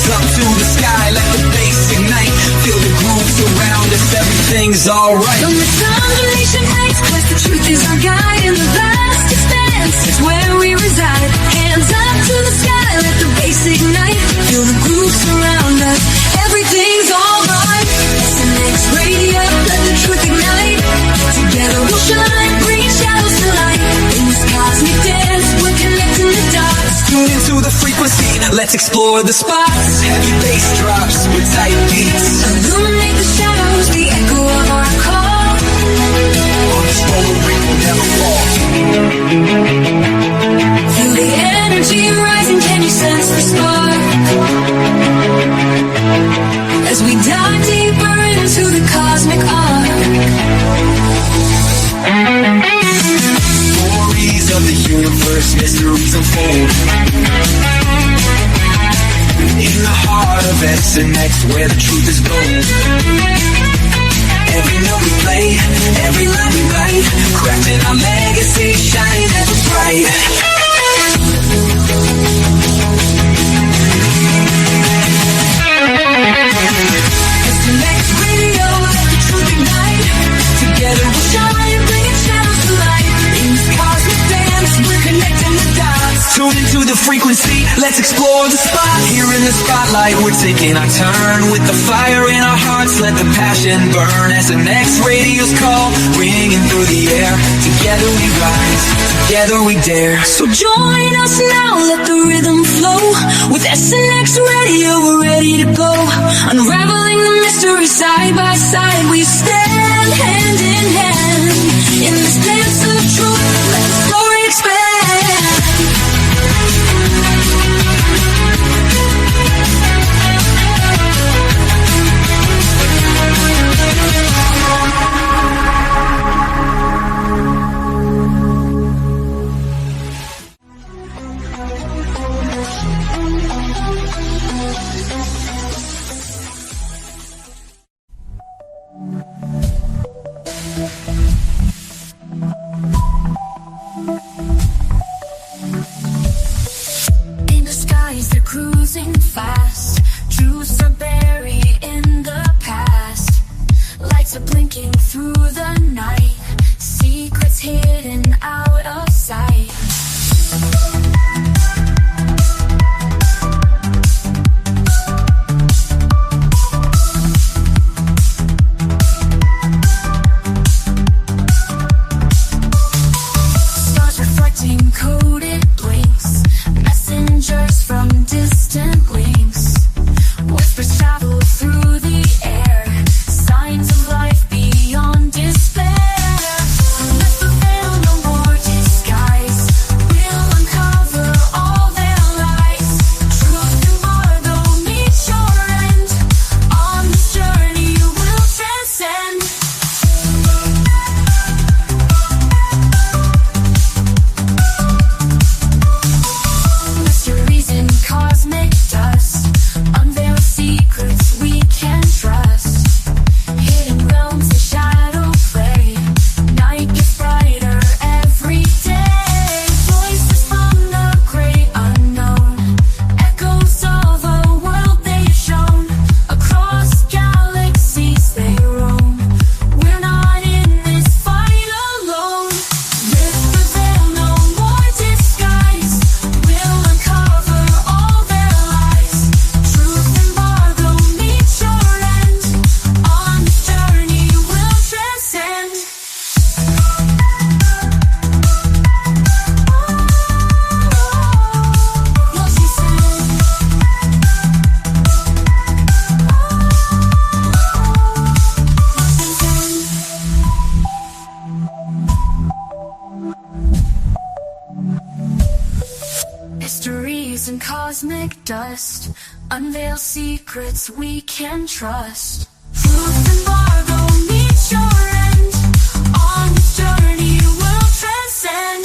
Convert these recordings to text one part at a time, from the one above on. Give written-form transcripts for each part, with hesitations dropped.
radios up to the sky, let the bass ignite. Feel the groove surround us, everything's alright. From the combination heights, quest the truth is our guide. In the vast expanse is where we reside. Hands up to the sky, let the bass ignite. Feel the groove surround us, everything's alright. SNX radio, let the truth ignite. Together we'll shine, bringing shadows to light. In this cosmic dance, we're connecting the dots. Tune into the frequency, let's explore the spots. Heavy bass drops with tight beats. Illuminate the shadows, the echo of our call. On this roller ring will never fall. Feel the energy rising, can you sense the spark? As we dive deeper into the cosmic arc. Stories of the universe, mysteries unfold. In the heart of SNX, where the truth is gold. Every note we play, every line we write, crafting our legacy, shining ever bright. SNX radio, let the truth ignite. Together we'll shine, bringing shadows to light. In this cosmic dance, we're connecting the dots. Tune into the frequency, let's explore the spot. Here in the spotlight, we're taking our turn. With the fire in our hearts, let the passion burn. SNX radio's call, ringing through the air. Together we rise, together we dare. So join us now, let the rhythm flow. With SNX radio, we're ready to go. Unraveling the mystery side by side, we stand hand in hand. In this dance of truth, let the story expand. In the skies, they're cruising fast. Truths are buried in the past. Lights are blinking through the night. Secrets hidden out of sight. Stars reflecting coded blinks. Messengers from distant wings. Whispers travel through the air. Signs of life beyond despair. Let the veil no more disguise. We'll uncover all their lies. Truth embargo meets your end. On this journey you will transcend. Mysteries in cosmic dust. Unveil secrets we can trust. Hidden realms of shadow play. Night gets brighter every day. Voices from the great unknown. Echoes of a world they've shown. Across galaxies they roam. We're not in this fight alone. Lift the veil, no more disguise. We'll uncover all their lies. Truth embargo meets your end. On this journey we'll transcend. Mysteries in cosmic dust. Unveil secrets we can trust. Truth embargo meets your end. On this journey we'll transcend.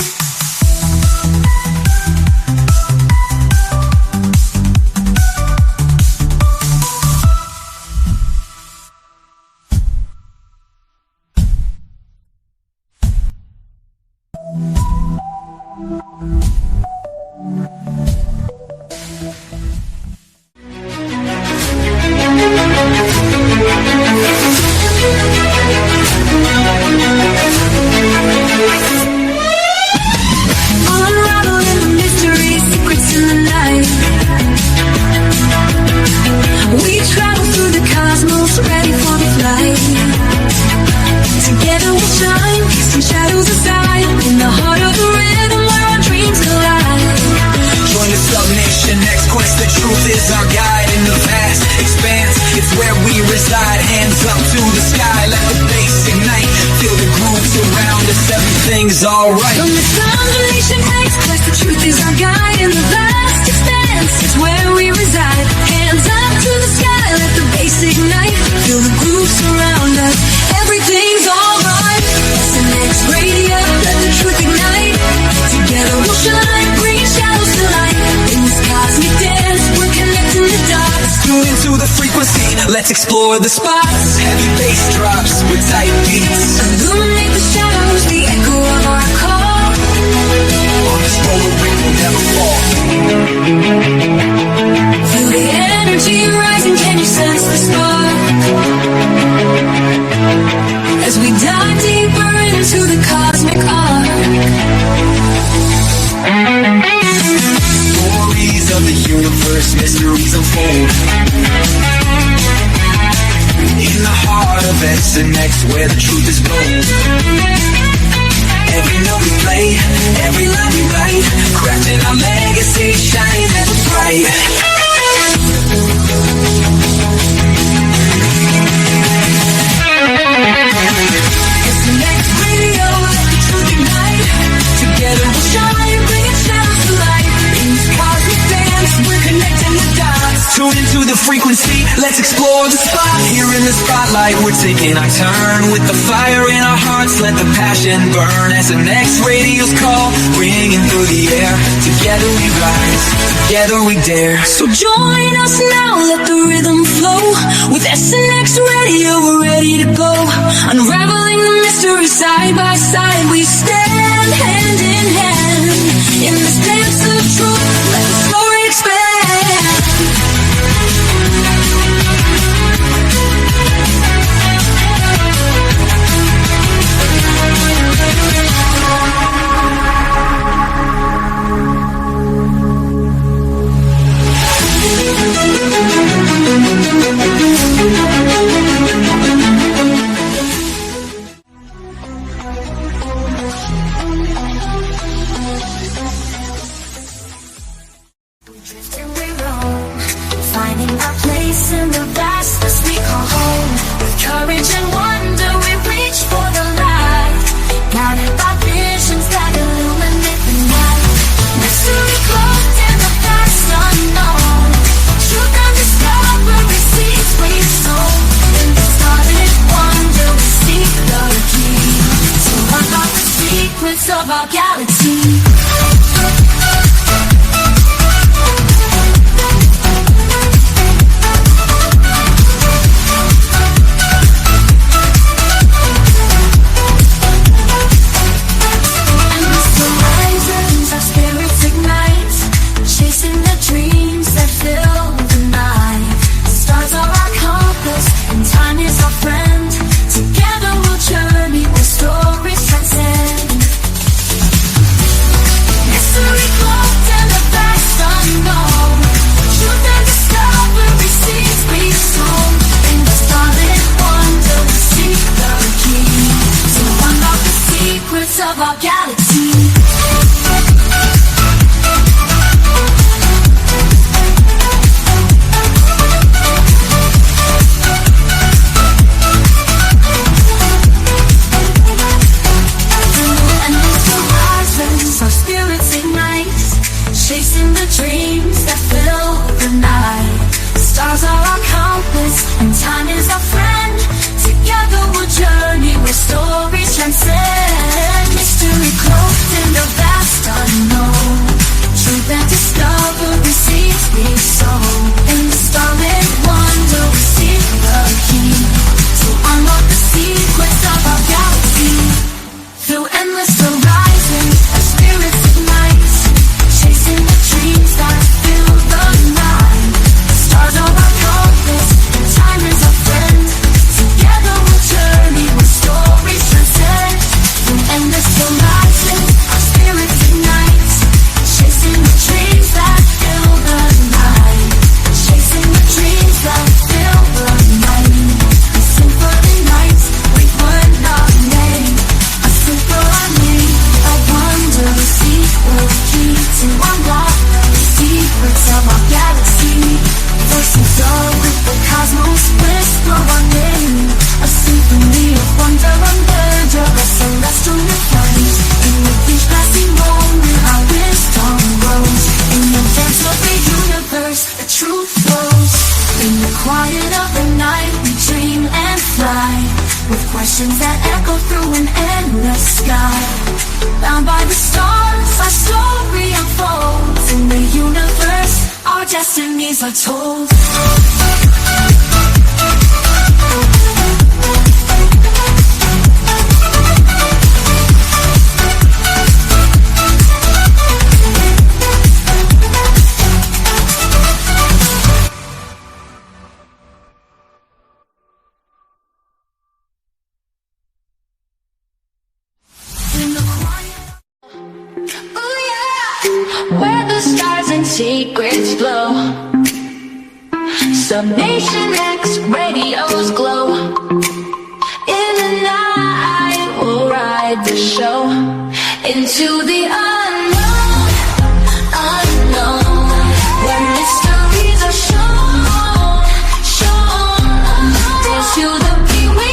into the sky, let the bass ignite. Feel the grooves around us, everything's alright. From the foundation heights, Christ, the truth is our guide. In the vast expanse is where we reside. Hands up to the sky, let the bass ignite. Feel the grooves surround us, everything's alright. SNX Radio, let the truth ignite. Together we'll shine, bringing shadows to light. In this cosmic dance, we're connecting the dots. Tune into the frequency, let's explore the spots. Heavy bass drops with tight beats. Illuminate the shadows, the echo of our call. On this roller ring will never fall. Feel the energy rising, can you sense the spark? As we dive deeper into the cosmic arc. Stories of the universe, mysteries unfold. In the heart of SNX, where the truth is gold. Every note we play, every line we write, crafting our legacy, shining ever bright. SNX Radio, let the truth ignite. Together we'll shine, bringing shadows to light. In this cosmic dance, we're connecting the dots. Tune into the frequency, let's explore the spot. Here in the spotlight, we're taking our turn. With the fire in our hearts, let the passion burn. SNX Radio's call, ringing through the air. Together we rise, together we dare. So join us now, let the rhythm flow. With SNX Radio, we're ready to go. Unraveling the mystery side by side, we stand hand in hand. In this dance of truth, let the story expand. Drifting we roam, finding our place in the vastness we call home. With courage and wonder we reach for the light, guided by visions that illuminate the night. Mystery cloaked in the vast unknown, truth undiscovered seeds we sow. In the starlit wonder we seek the key to unlock the secrets of our galaxy. with questions that echo through an endless sky. Bound by the stars, our story unfolds. In the universe, our destinies are told. Where the stars and secrets flow, Subnation X radios glow. In the night we'll ride the show into the unknown, unknown, where mysteries are shown, shown. Dance to the beat we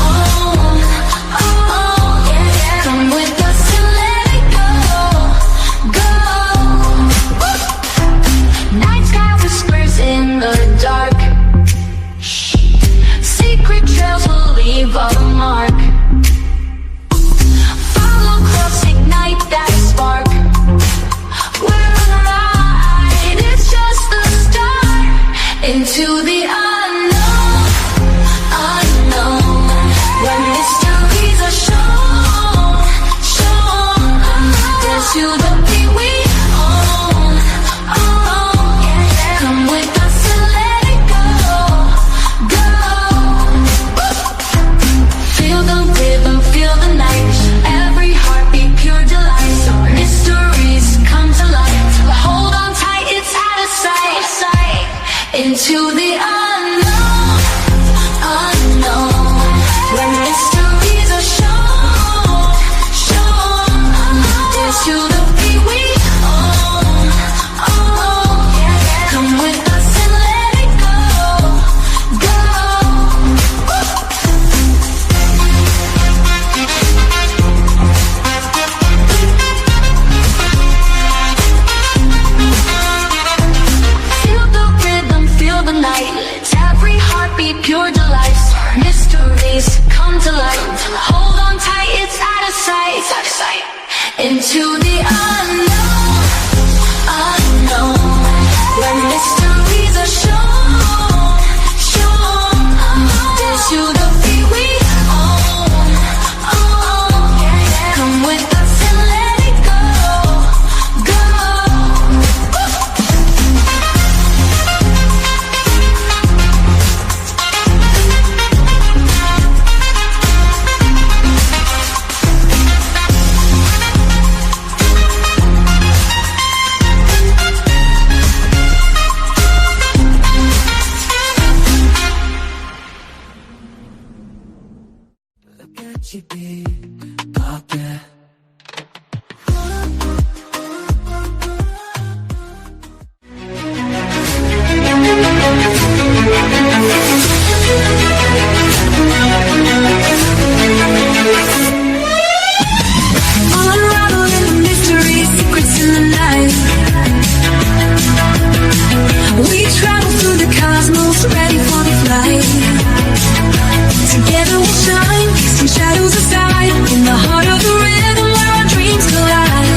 own, own. Yeah. Come with us and let it go, go. Night sky whispers in the dark. Secret trails will leave a mark. Follow close, ignite that spark. We're alive, it's just the start. Into the unknown, unknown, where mysteries are shown, shown. Dance to the beat we own, own. Come with us and let it go, go. Feel the rhythm, feel the night. Every heartbeat, pure delight. So mysteries come to light. Hold on tight, it's out of sight. Into the unknown, unknown, where mysteries are shown, shown. Dance to the beat we own, own. Come with us and let it go, go. Feel the rhythm, feel the night. Let every heartbeat, pure delight. Mysteries come to light. Hold on tight, it's out of sight. Into the unknown, unknown, where mysteries are shown, shown. Dance to the beat we own, own. Come with us and let it go, go. Look at you be poppin'. Unraveling the mystery, secrets in the night. We travel through the cosmos, ready for the flight. Together we'll shine, some shadows aside. In the heart of the rhythm where our dreams collide.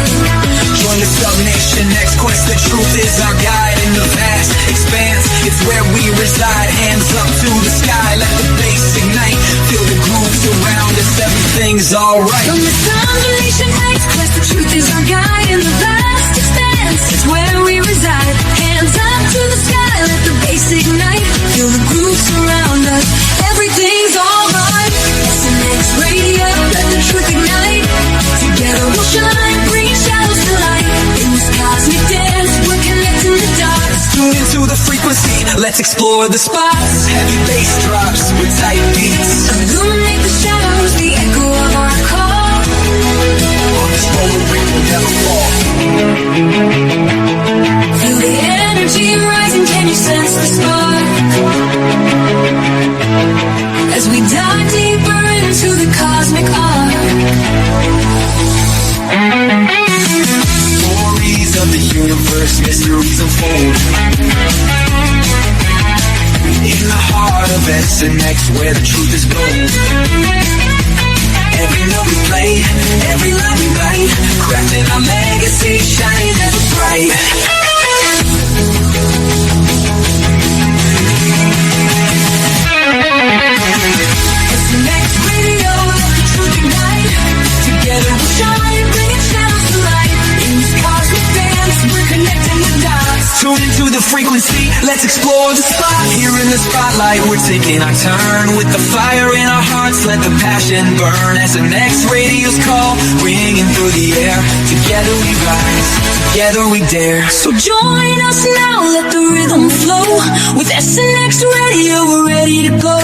Join the Subnation X quest, the truth is our guide. In the vast expanse, it's where we reside. Hands up to the sky, let the bass ignite. Feel the grooves around us, everything's alright. From the Subnation X quest, the truth is our guide. In the vast expanse, it's where we reside. Hands up to the sky, let the bass ignite. Feel the grooves surround us, everything's alright. SNX radio, let the truth ignite. Together we'll shine, bringing shadows to light. In this cosmic dance, we're connecting the dots. Tune into the frequency, let's explore the spots. Heavy bass drops with tight beats. Illuminate the shadows, the echo of our call. On this road we will never fall. Feel the energy rising, can you sense the spark? As we dive deeper into the cosmic arc. Stories of the universe, mysteries unfold. In the heart of SNX, where the truth is gold. It's the next radio, let the truth ignite. Together we'll shine, bringing shadows to light. In this cosmic dance, we're connecting the dots. Tune into the frequency, let's explore the spot. Here in the spotlight, we're taking our turn. With the fire in our hearts, let the passion burn. As the next radio's call, ringing through the air. Together we rise, together we dare. So join us now, let the rhythm flow. With SNX Radio, we're ready to go.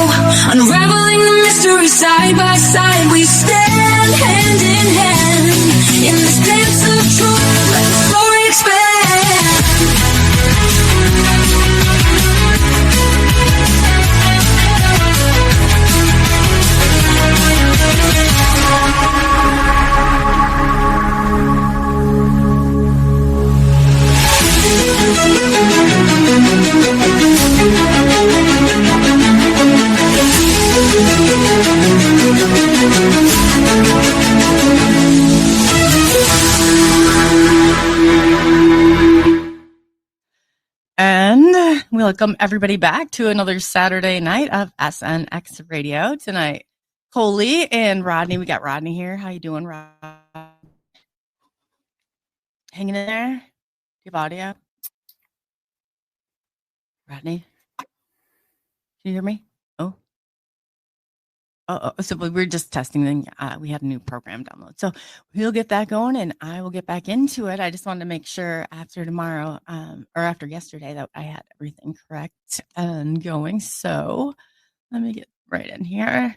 Unraveling the mystery side by side, we stand hand in hand. In this dance of truth, let the story expand. And we welcome everybody back to another Saturday night of SNX Radio. Tonight, Coley and Rodney. We got Rodney here. How you doing, Rod? Hanging in there? Do you have audio? Rodney? Can you hear me? So we were just testing. We had a new program download. So we'll get that going and I will get back into it. I just wanted to make sure after tomorrow or after yesterday that I had everything correct and going. So let me get right in here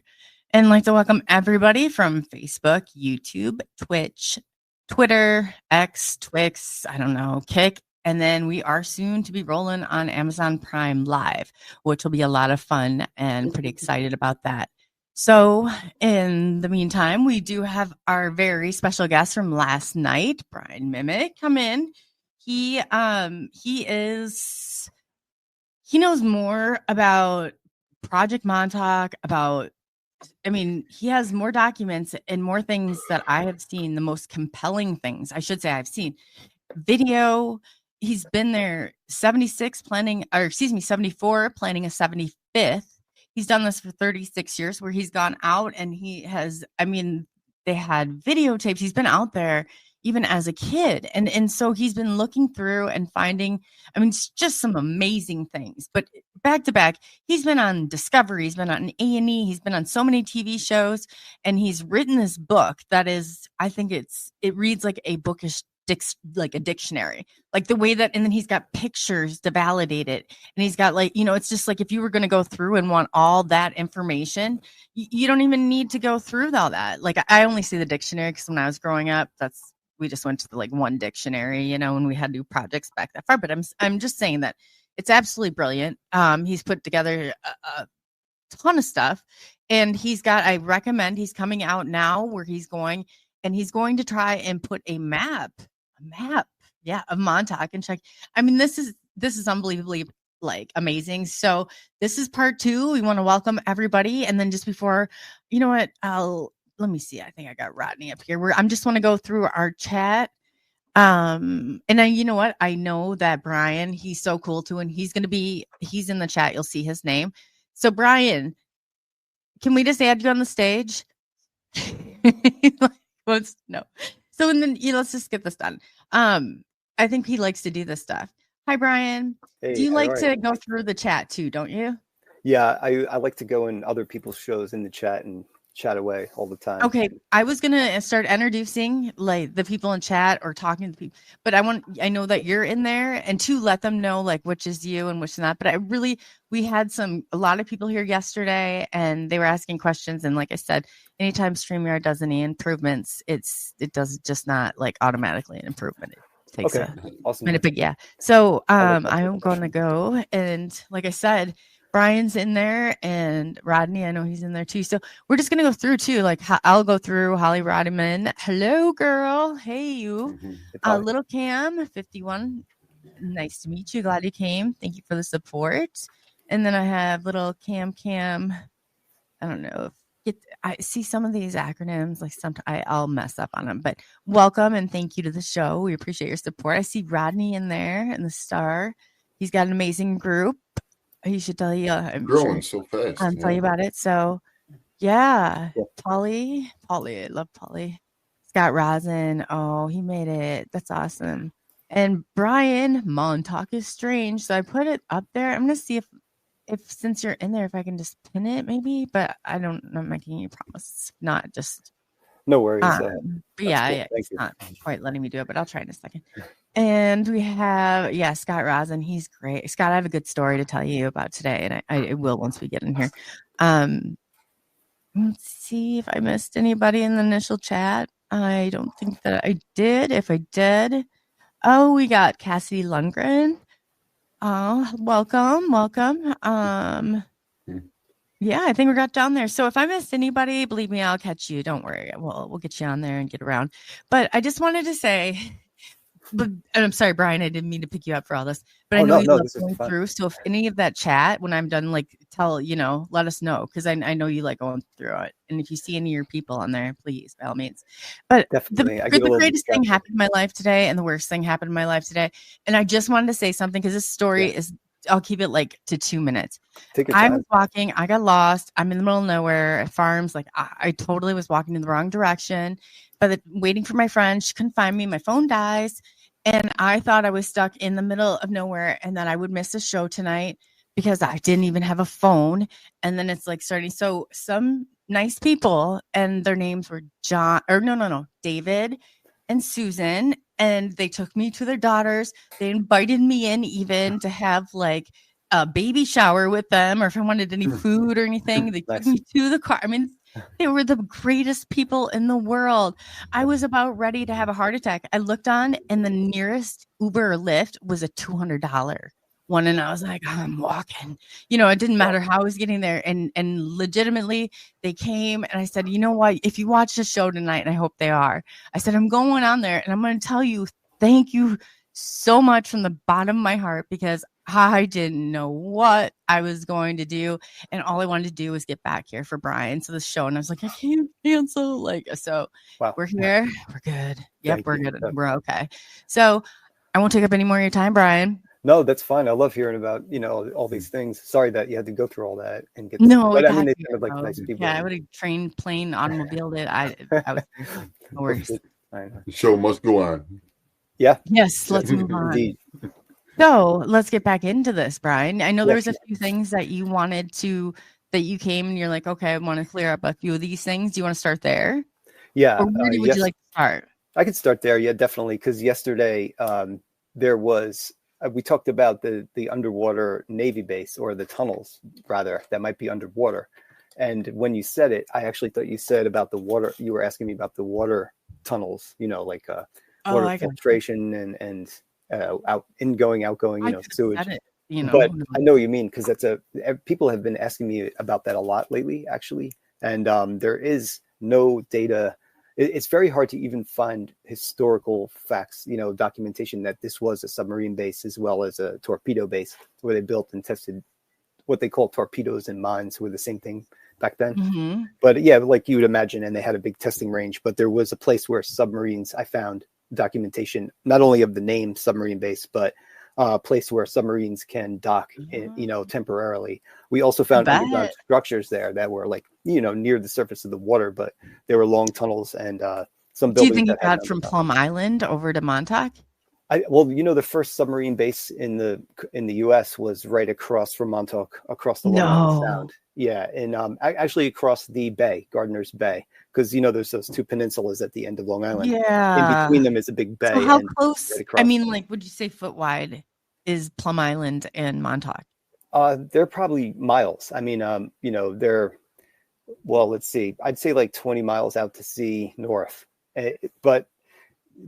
and like to welcome everybody from Facebook, YouTube, Twitch, Twitter, X, Twix, I don't know, Kick. And then we are soon to be rolling on Amazon Prime Live, which will be a lot of fun and pretty excited about that. So in the meantime, we do have our very special guest from last night, Brian Minnick, come in. He knows more about Project Montauk, he has more documents and more things that I have seen, the most compelling things, I should say I've seen. Video, he's been there 74 planning a 75th. He's done this for 36 years where he's gone out and he has, they had videotapes. He's been out there even as a kid. And so he's been looking through and finding, it's just some amazing things. But back to back, he's been on Discovery, he's been on A&E, he's been on so many TV shows, and he's written this book that is, I think it reads like a bookish, like a dictionary, like the way that, and then he's got pictures to validate it. And he's got it's just like, if you were going to go through and want all that information, you don't even need to go through all that. Like I only see the dictionary because when I was growing up, we just went to the one dictionary, and we had to do projects back that far. But I'm just saying that it's absolutely brilliant. He's put together a ton of stuff, and he's coming out now where he's going, and he's going to try and put a map, of Montauk and check. This is unbelievably amazing. So this is part 2. We want to welcome everybody. And then just before, let me see. I think I got Rodney up here. I'm just want to go through our chat. And then, you know what? I know that Brian, he's so cool too. And he's in the chat. You'll see his name. So Brian, can we just add you on the stage? No. So and then let's just get this done. I think he likes to do this stuff. Hi, Brian. Hey, do you like to go through the chat too, don't you? Yeah, I like to go in other people's shows in the chat and chat away all the time. Okay, I was gonna start introducing the people in chat or talking to the people, but I know that you're in there, and to let them know which is you and which is not. But we had a lot of people here yesterday, and they were asking questions. And like I said, anytime StreamYard does any improvements, it does just not automatically an improvement. It takes a awesome minute, but yeah. So I'm going to go, and like I said, Brian's in there, and Rodney, I know he's in there too. So we're just gonna go through too. I'll go through Holly Rodman. Hello, girl. Hey, you. Little Cam, 51. Nice to meet you. Glad you came. Thank you for the support. And then I have little Cam. I don't know. I see some of these acronyms, like sometimes I'll mess up on them, but welcome and thank you to the show. We appreciate your support. I see Rodney in there in the star. He's got an amazing group. He should tell you, I'm Growing sure, so fast. tell you about it. So yeah, Polly, I love Polly. Scott Rosin. Oh, he made it. That's awesome. And Brian, Montauk is strange. So I put it up there. I'm gonna see if since you're in there, if I can just pin it, maybe. But I'm not making any promises. Not just No worries. but That's yeah, cool. yeah, Thank it's you. not quite letting me do it, but I'll try in a second. And we have, Scott Rosin. He's great. Scott, I have a good story to tell you about today, and I will once we get in here. Let's see if I missed anybody in the initial chat. I don't think that I did. If I did, oh, we got Cassidy Lundgren. Oh, welcome. Yeah, I think we got down there. So if I missed anybody, believe me, I'll catch you. Don't worry. We'll get you on there and get around. But I just wanted to say, and I'm sorry, Brian, I didn't mean to pick you up for all this, but I know you love this is going fun. through. So if any of that chat, when I'm done, like let us know, because I know you like going through it. And if you see any of your people on there, please, by all means. But Definitely. I get a the little greatest thing distracted. happened in my life today, and the worst thing happened in my life today. And I just wanted to say something because this story is, I'll keep it like to 2 minutes. Take your I time. was walking, I got lost. I'm in the middle of nowhere at farms. Like I totally was walking in the wrong direction, but waiting for my friend. She couldn't find me. My phone dies. And I thought I was stuck in the middle of nowhere and that I would miss a show tonight because I didn't even have a phone. And then it's like starting. So some nice people, and their names were David and Susan. And they took me to their daughters. They invited me in even to have like a baby shower with them, or if I wanted any food or anything. They took me to the car. I mean, they were the greatest people in the world. I was about ready to have a heart attack. I looked on, and the nearest Uber or Lyft was a $200 one, and I was like, I'm walking. It didn't matter how I was getting there, and legitimately, they came, and I said, you know what? If you watch the show tonight, and I hope they are, I said, I'm going on there, and I'm going to tell you, thank you so much from the bottom of my heart, because I didn't know what I was going to do. And all I wanted to do was get back here for Brian. So the show, and I was like, I can't cancel. So we're here. We're good. Yep, we're good. We're okay. So I won't take up any more of your time, Brian. No, that's fine. I love hearing about, all these things. Sorry that you had to go through all that and get but I mean, they sounded like nice people. Yeah, I would have trained, plane, automobiled it. I was no worries. The show must go on. Yeah. Yes, let's move on. Indeed. So let's get back into this, Brian. I know there was a few things that you came and you're like, okay, I want to clear up a few of these things. Do you want to start there? Yeah. Or where would you like to start? I could start there. Yeah, definitely. Because yesterday there was, we talked about the underwater Navy base, or the tunnels rather, that might be underwater. And when you said it, I actually thought you said about the water. You were asking me about the water tunnels, like water filtration and ingoing, outgoing, sewage. But I know what you mean, because people have been asking me about that a lot lately, actually. And there is no data. It's very hard to even find historical facts, documentation that this was a submarine base as well as a torpedo base where they built and tested what they call torpedoes and mines, were the same thing back then. Mm-hmm. But yeah, like you would imagine, and they had a big testing range, but there was a place where submarines, I found documentation, not only of the name submarine base, but a place where submarines can dock, temporarily. We also found underground structures there that were like, near the surface of the water, but there were long tunnels and some buildings. Do you think you got from Plum Island over to Montauk? The first submarine base in the U.S. was right across from Montauk, across the Long Island Sound. Yeah, and actually across the bay, Gardiner's Bay, because there's those two peninsulas at the end of Long Island. Yeah, in between them is a big bay. So how close? I mean, like, would you say foot wide is Plum Island and Montauk? They're probably miles. I mean, they're, well, let's see. I'd say like 20 miles out to sea north, but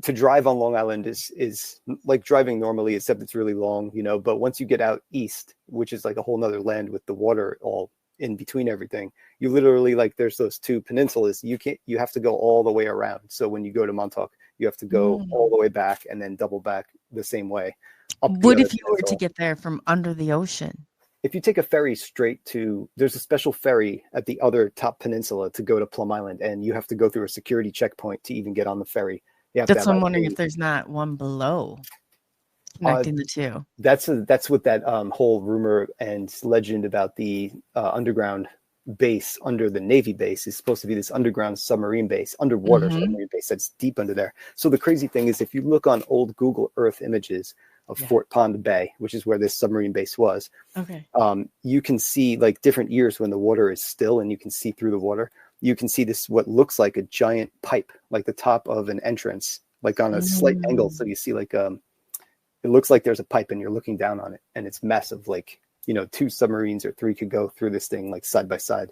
to drive on Long Island is like driving normally, except it's really long, but once you get out east, which is like a whole nother land with the water all in between everything, you literally, like, there's those two peninsulas. You have to go all the way around. So when you go to Montauk, you have to go all the way back and then double back the same way. What if you were to get there from under the ocean? if you take a ferry straight to, there's a special ferry at the other top peninsula to go to Plum Island, and you have to go through a security checkpoint to even get on the ferry. You have to That's have what I'm wondering if there's not one below connecting the two. That's what that whole rumor and legend about the underground base under the Navy base is supposed to be, this underground submarine base, underwater submarine base that's deep under there. So the crazy thing is, if you look on old Google Earth images of Fort Pond Bay, which is where this submarine base was, you can see like different years when the water is still and you can see through the water. You can see this, what looks like a giant pipe, like the top of an entrance, like on a slight angle. So you see like, it looks like there's a pipe and you're looking down on it, and it's massive. Like, 2 submarines or 3 could go through this thing like side by side.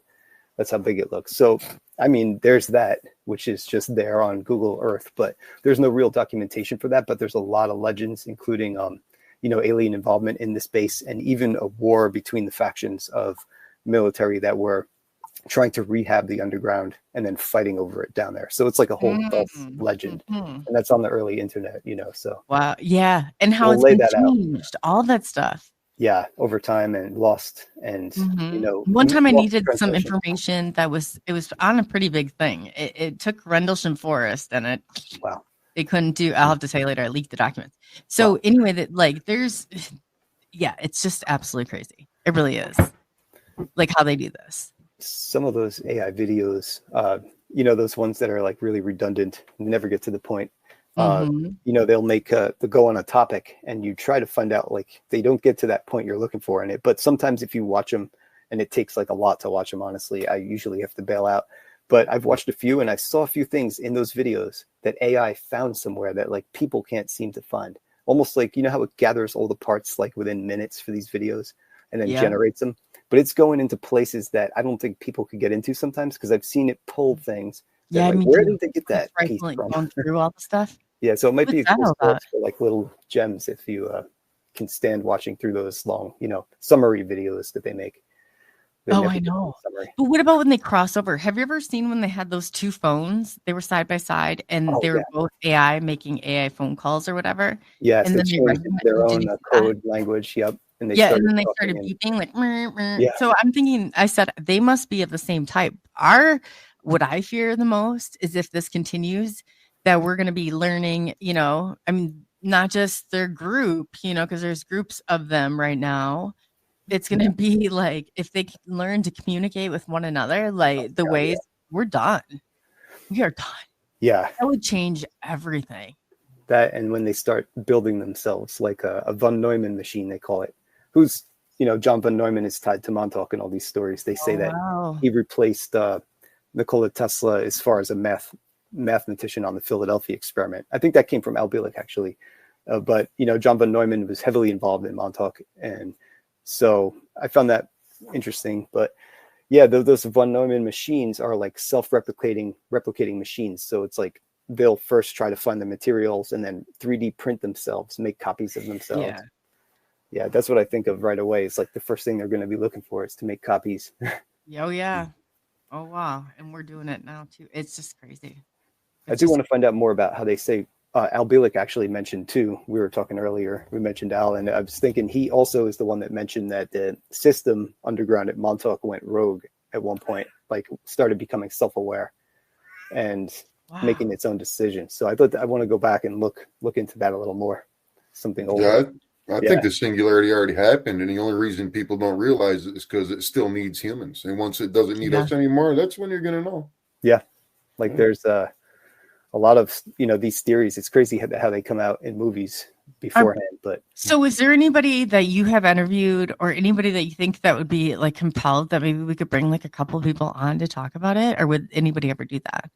That's how big it looks. So, I mean, there's that, which is just there on Google Earth, but there's no real documentation for that. But there's a lot of legends, including, alien involvement in this base, and even a war between the factions of military that were trying to rehab the underground and then fighting over it down there. So it's like a whole false legend, and that's on the early internet, so. Wow. Yeah. And how We'll it's lay been that out. changed, all that stuff. Yeah, over time and lost, and one time I lost needed some translation. information it was on a pretty big thing. It took Rendlesham Forest, and they couldn't do. I'll have to tell you later. I leaked the documents. So anyway, that like there's, it's just absolutely crazy. It really is, like how they do this. Some of those AI videos, those ones that are like really redundant, never get to the point. They'll they'll go on a topic and you try to find out, like, they don't get to that point you're looking for in it. But sometimes if you watch them, and it takes like a lot to watch them, honestly, I usually have to bail out. But I've watched a few, and I saw a few things in those videos that AI found somewhere that like people can't seem to find. Almost like, how it gathers all the parts like within minutes for these videos and then generates them. But it's going into places that I don't think people could get into sometimes, because I've seen it pull things. Like, where did they get that piece like from? going through all the stuff. Yeah, so it might be a What's that cool about? source for like little gems if you can stand watching through those long, summary videos that they make. I know. But what about when they cross over? Have you ever seen when they had those 2 phones? They were side by side, and they were both AI, making AI phone calls or whatever. Yes, and they changed their own code that? language. Yep. And they And then they started beeping like. So I'm thinking, I said they must be of the same type. What I fear the most is if this continues, that we're going to be learning. Not just their group, because there's groups of them right now. It's going to be like, if they learn to communicate with one another, like ways we're done. We are done. Yeah. That would change everything. That, and when they start building themselves, like a von Neumann machine, they call it, who's, John von Neumann is tied to Montauk and all these stories. They say that he replaced Nikola Tesla as far as a mathematician on the Philadelphia experiment. I think that came from Al Bielek, actually. But, John von Neumann was heavily involved in Montauk, and so I found that interesting. But yeah, those von Neumann machines are like replicating machines. So it's like they'll first try to find the materials and then 3D print themselves, make copies of themselves. Yeah, that's what I think of right away. It's like the first thing they're going to be looking for is to make copies. Oh, yeah. Oh, wow. And we're doing it now, too. It's just crazy. I do want to find out more about how they say Al Bielek actually mentioned too. We were talking earlier. We mentioned Al, and I was thinking he also is the one that mentioned that the system underground at Montauk went rogue at one point, like started becoming self-aware and making its own decisions. So I thought I want to go back and look into that a little more. Something older. I think the singularity already happened, and the only reason people don't realize it is because it still needs humans. And once it doesn't need us anymore, that's when you're going to know. Yeah, like there's a lot of these theories. It's crazy how they come out in movies beforehand. But so, is there anybody that you have interviewed, or anybody that you think that would be like compelled that maybe we could bring like a couple of people on to talk about it, or would anybody ever do that?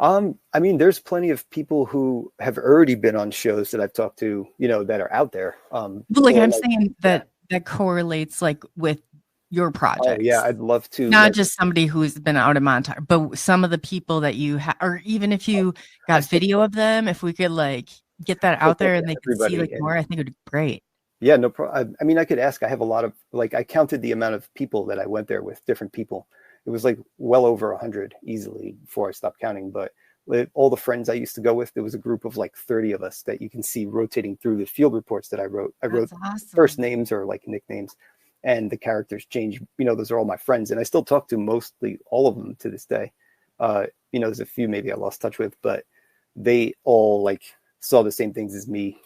I mean, there's plenty of people who have already been on shows that I've talked to, that are out there. But like I'm saying that correlates like with your project. Oh, yeah, I'd love to. Not just somebody who's been out in Montauk, but some of the people that you have, or even if you got video of them, if we could like get that out there and they could see like more, I think it would be great. Yeah, no problem. I mean, I could ask. I have a lot of I counted the amount of people that I went there with, different people. It was like well over 100 easily before I stopped counting. But all the friends I used to go with, there was a group of like 30 of us that you can see rotating through the field reports that I wrote. I wrote awesome. first names or like nicknames. and the characters change. Those are all my friends, and I still talk to mostly all of them to this day. There's a few maybe I lost touch with, but they all like saw the same things as me.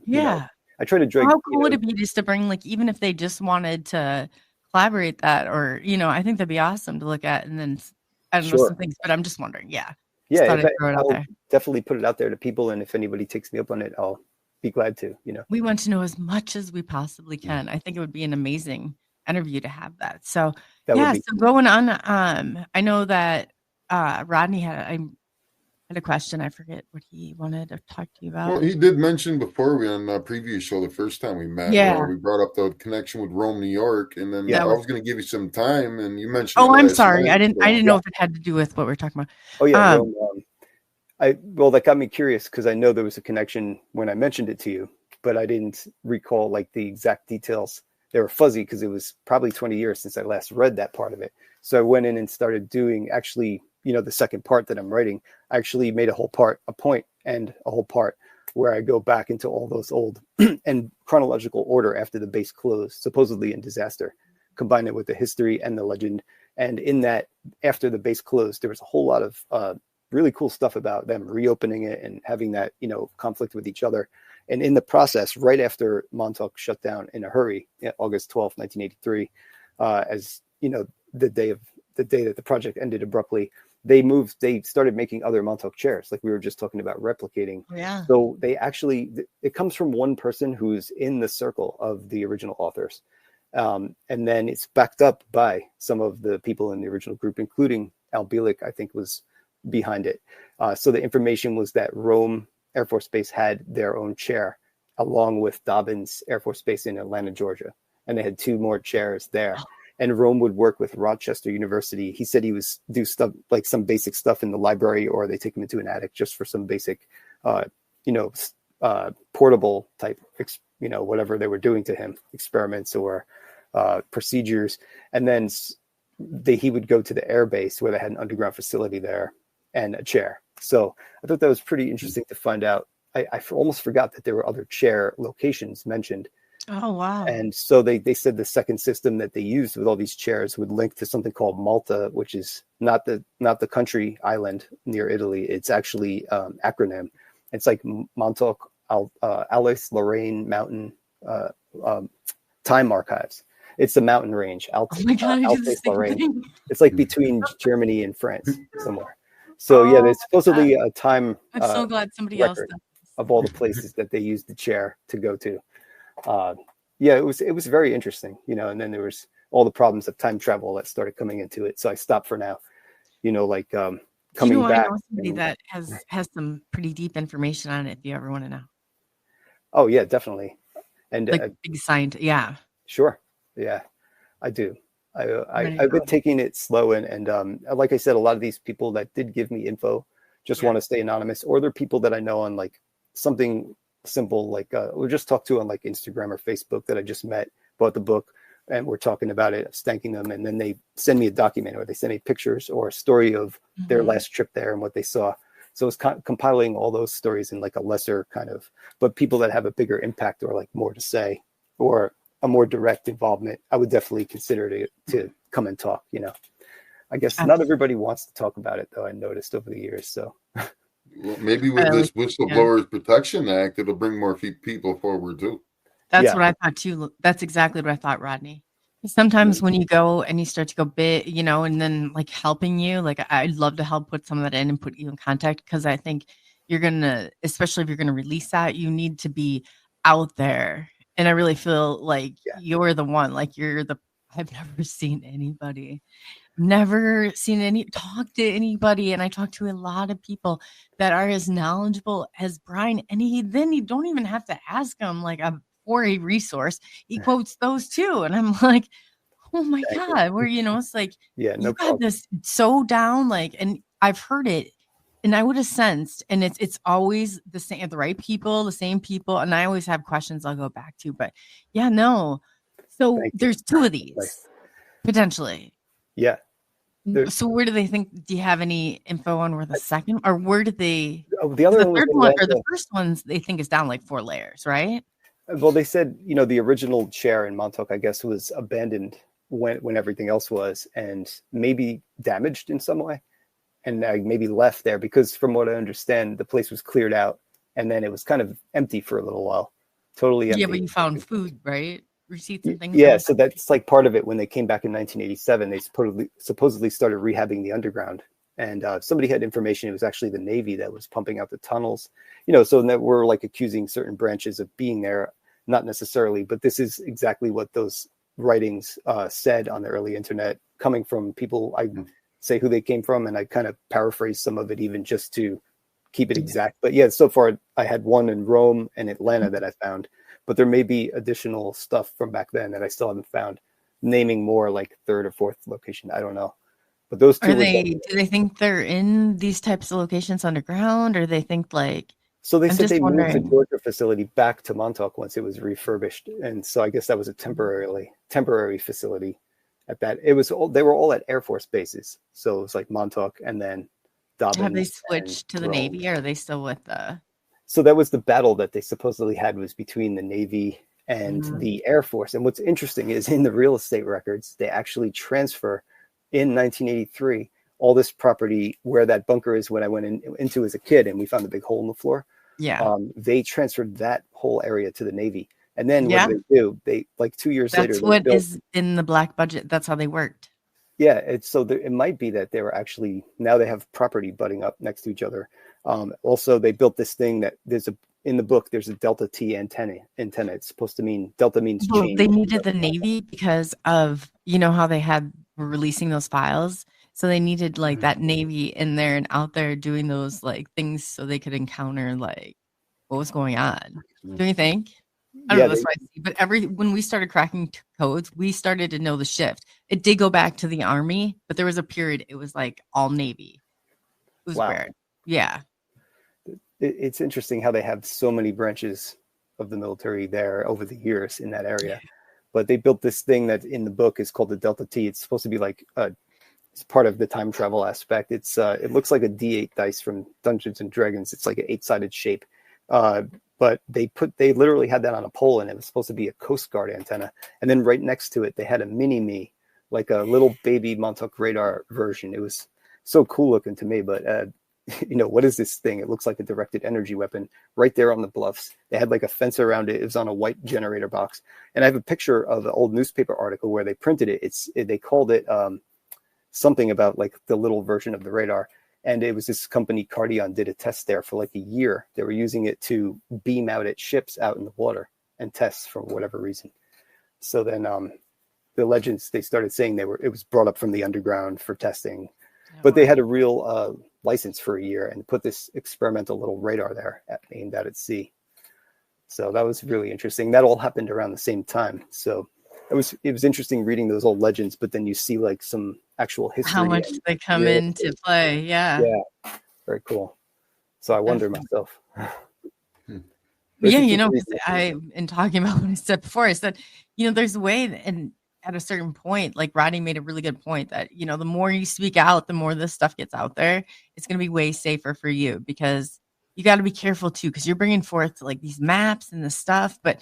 Yeah. I try to drag. How cool would it be just to bring, like, even if they just wanted to collaborate that, or I think that'd be awesome to look at, and then I don't know some things, but I'm just wondering. Yeah. Yeah, I'll definitely put it out there to people, and if anybody takes me up on it, I'll be glad to. We want to know as much as we possibly can. I think it would be an amazing interview to have that. So so going on, I know that Rodney had a question. I forget what he wanted to talk to you about. Well, he did mention before on the previous show the first time we met, where we brought up the connection with Rome, New York, and then I was going to give you some time, and you mentioned. Oh, I'm sorry, I didn't know if it had to do with what we're talking about. Oh yeah, Rome, that got me curious because I know there was a connection when I mentioned it to you, but I didn't recall like the exact details. They were fuzzy because it was probably 20 years since I last read that part of it. So I went in and started doing the second part that I'm writing. I actually made a point and a whole part where I go back into all those old and chronological order after the base closed, supposedly in disaster, combine it with the history and the legend. And in that, after the base closed, there was a whole lot of really cool stuff about them reopening it and having that, conflict with each other. And in the process, right after Montauk shut down in a hurry, August 12th, 1983, the day that the project ended abruptly, they started making other Montauk chairs, like we were just talking about replicating. Yeah. So it comes from one person who's in the circle of the original authors. And then it's backed up by some of the people in the original group, including Al Bielek, I think, was behind it. So the information was that Rome Air Force Base had their own chair, along with Dobbins Air Force Base in Atlanta, Georgia. And they had 2 more chairs there. And Rome would work with Rochester University. He said he was do stuff like some basic stuff in the library, or they take him into an attic just for some basic, portable type, whatever they were doing to him, experiments or procedures. And then he would go to the air base where they had an underground facility there and a chair. So I thought that was pretty interesting to find out. I almost forgot that there were other chair locations mentioned. Oh, wow. And so they said the second system that they used with all these chairs would link to something called Malta, which is not the country island near Italy. It's actually acronym. It's like Montauk, Alsace Lorraine Mountain Time Archives. It's the mountain range. Alsace Lorraine. It's like between Germany and France somewhere. So there's supposedly a time. I'm so glad somebody else does. Of all the places that they used the chair to go to. It was very interesting, and then there was all the problems of time travel that started coming into it. So I stopped for now, coming back. I know somebody that has some pretty deep information on it if you ever want to know. Oh yeah, definitely. And like big scientist. Yeah. Sure. Yeah, I do. I've been taking it slow and like I said, a lot of these people that did give me info just want to stay anonymous, or they're people that I know on like something simple, like we'll just talk to on like Instagram or Facebook that I just met, bought the book, and we're talking about it, thanking them, and then they send me a document, or they send me pictures or a story of their last trip there and what they saw. So it's compiling all those stories in like a lesser kind of, but people that have a bigger impact or like more to say or a more direct involvement, I would definitely consider to come and talk. I guess not everybody wants to talk about it though. I noticed over the years. So. Well, maybe with this Whistleblowers Protection Act, it'll bring more people forward too. That's what I thought too. That's exactly what I thought, Rodney. Sometimes when you go and you start to go big, and then like helping you, like I'd love to help put some of that in and put you in contact, because I think you're especially if you're gonna release that, you need to be out there. And I really feel like you're the one. Like I've never seen anybody. Talk to anybody, and I talk to a lot of people that are as knowledgeable as Brian, and you don't even have to ask him like for a resource. He quotes those too, and I'm like, oh my god, where it's like you got this so down, like, and I've heard it, and I would have sensed, and it's always the same, the right people, the same people, and I always have questions I'll go back to, but so there's 2 of these potentially. Yeah. So where do they think? Do you have any info on where the second, or where did they? The other the third one or the first ones they think is down like 4 layers, right? Well, they said, the original chair in Montauk, I guess, was abandoned when everything else was, and maybe damaged in some way, and maybe left there because, from what I understand, the place was cleared out, and then it was kind of empty for a little while, totally empty. Yeah, but you found food, right? Receipts and things. Yeah, so that's like part of it. When they came back in 1987, they supposedly started rehabbing the underground, and somebody had information. It was actually the Navy that was pumping out the tunnels, so that we're like accusing certain branches of being there. Not necessarily, but this is exactly what those writings said on the early internet, coming from people. I say who they came from, and I kind of paraphrase some of it even just to keep it exact. But yeah, so far I had one in Rome and Atlanta that I found, but there may be additional stuff from back then that I still haven't found, naming more like third or fourth location. I don't know. But those two. Do they think they're in these types of locations underground, or they think like... So they said they moved the Georgia facility back to Montauk once it was refurbished, and so I guess that was a temporary facility. At that, they were all at Air Force bases, so it was like Montauk and then Dobbins. Have they switched to the Navy, or are they still with the? So that was the battle that they supposedly had, was between the Navy and the Air Force. And what's interesting is in the real estate records, they actually transfer in 1983 all this property where that bunker is when I went into as a kid and we found the big hole in the floor. Yeah. They transferred that whole area to the Navy. And then what do? They like 2 years later. That's what is in the black budget. That's how they worked. Yeah. It might be that they were actually, now they have property butting up next to each other. Also, they built this thing that in the book, there's a Delta T antenna. It's supposed to mean Delta means change. They needed the Navy because of, how they were releasing those files. So they needed like that Navy in there and out there doing those like things so they could encounter like what was going on. Do you think? I don't know. That's what I see. But when we started cracking codes, we started to know the shift. It did go back to the Army, but there was a period it was like all Navy. It was weird. Yeah. It's interesting how they have so many branches of the military there over the years in that area. Yeah. But they built this thing that in the book is called the Delta T. It's supposed to be like it's part of the time travel aspect. It looks like a D8 dice from Dungeons and Dragons. It's like an 8-sided shape. But they literally had that on a pole, and it was supposed to be a Coast Guard antenna. And then right next to it, they had a mini-me, like a little baby Montauk radar version. It was so cool looking to me, but what is this thing? It looks like a directed energy weapon right there on the bluffs. They had like a fence around it. It was on a white generator box. And I have a picture of an old newspaper article where they printed it. They called it something about like the little version of the radar. And it was this company, Cardion, did a test there for like a year. They were using it to beam out at ships out in the water and test for whatever reason. So then the legends, they started saying it was brought up from the underground for testing. But they had a real license for a year and put this experimental little radar there aimed out at sea. So that was really interesting. That all happened around the same time. So it was interesting reading those old legends, but then you see like some actual history. How much they come into play. Yeah. Yeah. Very cool. So I wonder myself. Yeah. In talking about what I said before, I said, there's a way, and at a certain point, like Rodney made a really good point that, the more you speak out, the more this stuff gets out there. It's going to be way safer for you because you got to be careful too, because you're bringing forth like these maps and this stuff. But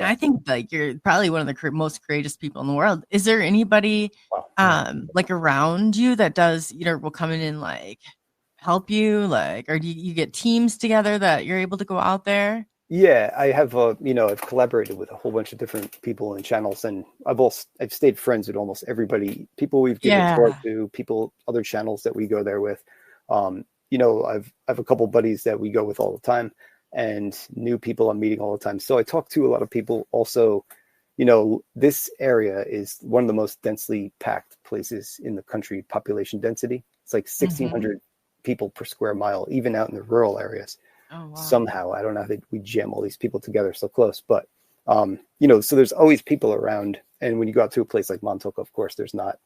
I think like you're probably one of the most courageous people in the world. Is there anybody like around you that does, will come in and like help you, like, or do you get teams together that you're able to go out there? Yeah, I have, I've collaborated with a whole bunch of different people and channels, and I've stayed friends with almost everybody, people we've given tour to, people, other channels that we go there with. I have a couple buddies that we go with all the time, and new people I'm meeting all the time. So I talk to a lot of people. Also, this area is one of the most densely packed places in the country, population density. It's like 1,600 people per square mile, even out in the rural areas. Oh, wow. Somehow, I don't know how we jam all these people together so close, but so there's always people around. And when you go out to a place like Montauk, of course, there's not.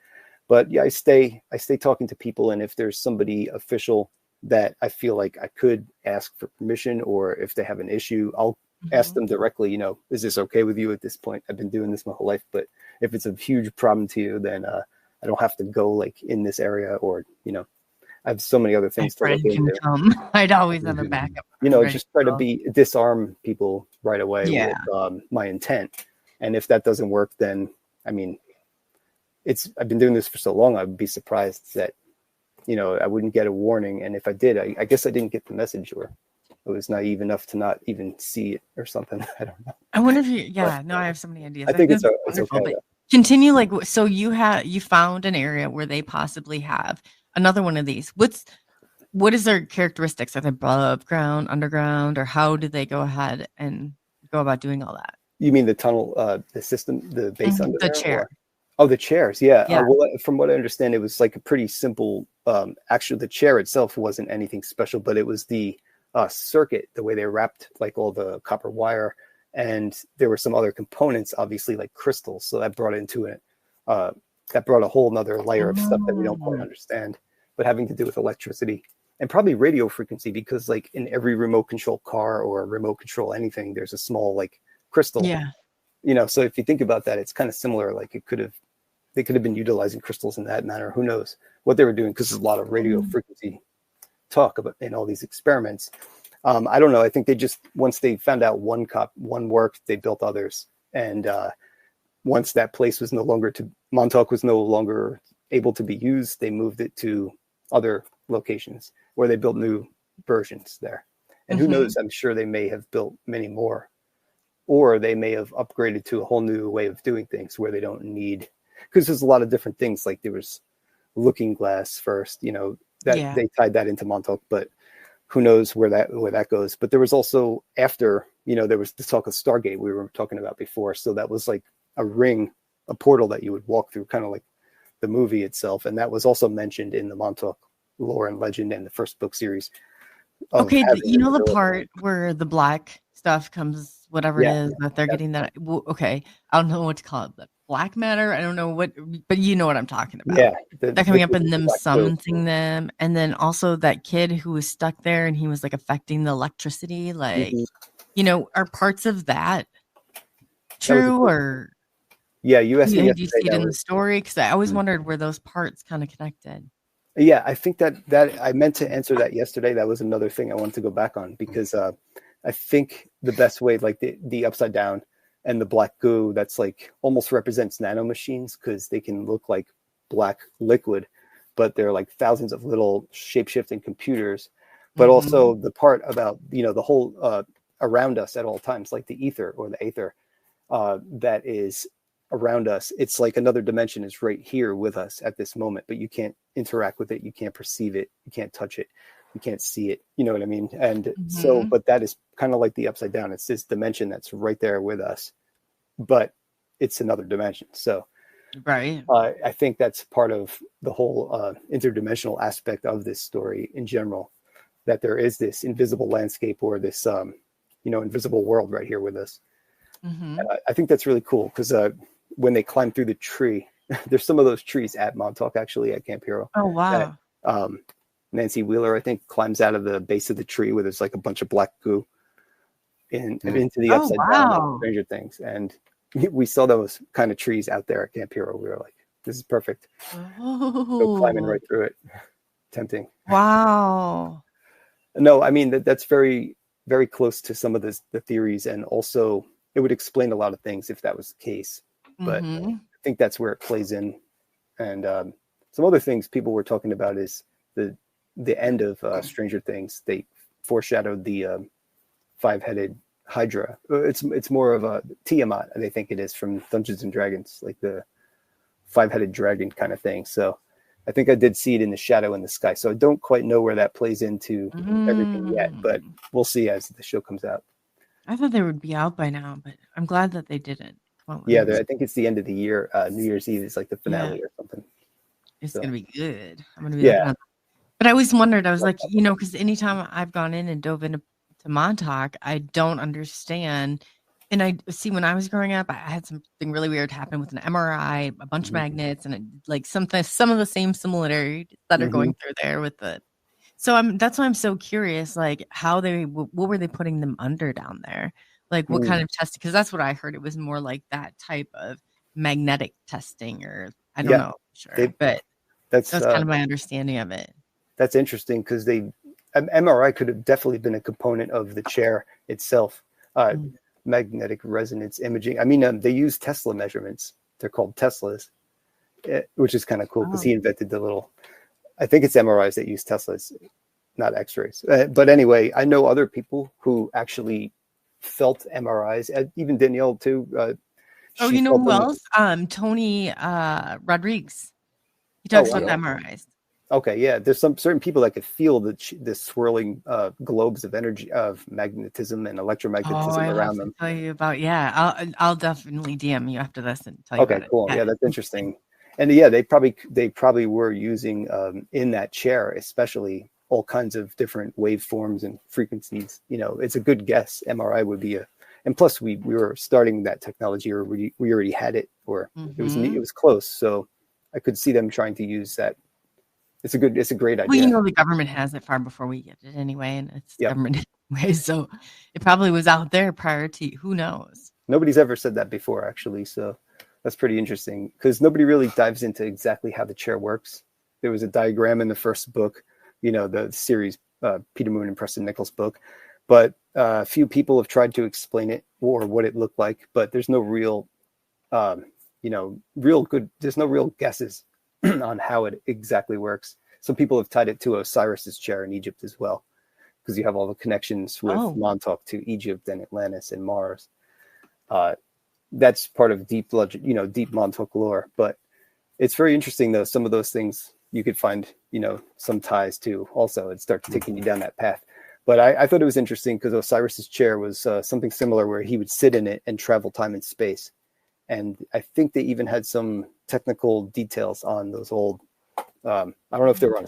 But yeah, I stay talking to people, and if there's somebody official that I feel like I could ask for permission, or if they have an issue, I'll ask them directly. Is this okay with you at this point? I've been doing this my whole life, but if it's a huge problem to you, then I don't have to go like in this area, or I have so many other My things to friend look can into. come. I'd always have a backup. Ready Just to try to go. disarm people right away Yeah. with my intent. And if that doesn't work, then I mean, I've been doing this for so long. I would be surprised that I wouldn't get a warning. And if I did, I guess I didn't get the message, or I was naive enough to not even see it or something. I don't know. I wonder if I have so many ideas. I think that's it's wonderful, okay. but continue. Like, so you found an area where they possibly have another one of these. What is their characteristics? Are they above ground, underground, or how do they go ahead and go about doing all that? You mean the tunnel, the system, the base under The there? chair. Oh, the chairs. Yeah. Yeah. Well, from what I understand, it was like a pretty simple. Actually, the chair itself wasn't anything special, but it was the circuit, the way they wrapped like all the copper wire, and there were some other components, obviously like crystals. So that brought into it. That brought a whole nother layer of stuff that we don't quite understand, but having to do with electricity and probably radio frequency, because like in every remote control car or remote control anything, there's a small like crystal. Yeah. So if you think about that, it's kind of similar. Like they could have been utilizing crystals in that manner. Who knows what they were doing? Because there's a lot of radio frequency talk about in all these experiments. I don't know. I think they just, once they found out one worked, they built others. And once that place was Montauk was no longer able to be used, they moved it to other locations where they built new versions there. And who knows? I'm sure they may have built many more, or they may have upgraded to a whole new way of doing things where they don't need, because there's a lot of different things. Like there was Looking Glass first, they tied that into Montauk, but who knows where that goes. But there was also after, there was the talk of Stargate we were talking about before. So that was like a portal that you would walk through, kind of like the movie itself. And that was also mentioned in the Montauk lore and legend and the first book series. Okay, the part where the black stuff comes, whatever it is that they're getting that. Okay, I don't know what to call it. The black matter. I don't know what, but you know what I'm talking about. Yeah, that coming up and them summoning them, and then also that kid who was stuck there and he was like affecting the electricity. Like, are parts of that true or? Yeah, you asked me. Did you see it in the story? Because I always wondered where those parts kind of connected. Yeah, I think that I meant to answer that yesterday. That was another thing I wanted to go back on, because I think the best way, like the upside down and the black goo, that's like almost represents nanomachines, because they can look like black liquid, but they're like thousands of little shape-shifting computers. But also the part about, the whole around us at all times, like the ether or the aether that is around us. It's like another dimension is right here with us at this moment, but you can't interact with it. You can't perceive it. You can't touch it. You can't see it. You know what I mean? And so, but that is kind of like the upside down. It's this dimension that's right there with us, but it's another dimension. So, right. I think that's part of the whole interdimensional aspect of this story in general, that there is this invisible landscape or this, invisible world right here with us. And I think that's really cool, because when they climb through the tree, there's some of those trees at Montauk, actually, at Camp Hero. Oh, wow. That, Nancy Wheeler, I think, climbs out of the base of the tree where there's like a bunch of black goo and into the upside down of Stranger Things. And we saw those kind of trees out there at Camp Hero. We were like, this is perfect. Go climbing right through it. Tempting. Wow. No, I mean, that's very, very close to some of the theories. And also it would explain a lot of things if that was the case. But I think that's where it plays in. And some other things people were talking about is the end of Stranger Things. They foreshadowed the 5-headed Hydra. It's more of a Tiamat, they think it is, from Dungeons and Dragons, like the 5-headed dragon kind of thing. So I think I did see it in the shadow in the sky. So I don't quite know where that plays into everything yet, but we'll see as the show comes out. I thought they would be out by now, but I'm glad that they didn't. Yeah, I think it's the end of the year. New Year's Eve is like the finale or something. It's going to be good. I'm going to be But I always wondered, I was like, because anytime I've gone in and dove into Montauk, I don't understand. And I see when I was growing up, I had something really weird happen with an MRI, a bunch of magnets, and like some of the same similarities that are going through there with the. So that's why I'm so curious, like what were they putting them under down there? Like what kind of testing? Because that's what I heard. It was more like that type of magnetic testing, or I don't know, but that's kind of my understanding of it. That's interesting because MRI could have definitely been a component of the chair itself. Magnetic resonance imaging. I mean, they use Tesla measurements. They're called Teslas, which is kind of cool because he invented the little. I think it's MRIs that use Teslas, not X-rays. But anyway, I know other people who actually felt MRIs. Even Danielle too. You know who else? Tony Rodriguez. He talks about the MRIs. Okay, yeah. There's some certain people that could feel the swirling globes of energy, of magnetism and electromagnetism around them. Tell you about I'll definitely DM you after this and tell you about it. Okay, cool. Yeah, that's interesting. And yeah, they probably were using in that chair, especially all kinds of different waveforms and frequencies. You know, it's a good guess. MRI would be and plus we were starting that technology, or we already had it, or it was close. So I could see them trying to use that. It's a great idea. Well, you know, the government has it far before we get it anyway, and it's government anyway. So it probably was out there prior to, who knows? Nobody's ever said that before, actually. So that's pretty interesting because nobody really dives into exactly how the chair works. There was a diagram in the first book, you know, the series, Peter Moon and Preston Nichols book, but a few people have tried to explain it or what it looked like, but there's no real, there's no real guesses on how it exactly works. Some people have tied it to Osiris's chair in Egypt as well, because you have all the connections with Montauk to Egypt and Atlantis and Mars. That's part of deep Montauk lore. But it's very interesting, though. Some of those things you could find, some ties to also. It starts taking you down that path. But I thought it was interesting because Osiris's chair was something similar where he would sit in it and travel time and space. And I think they even had some technical details on those old, I don't know if they were on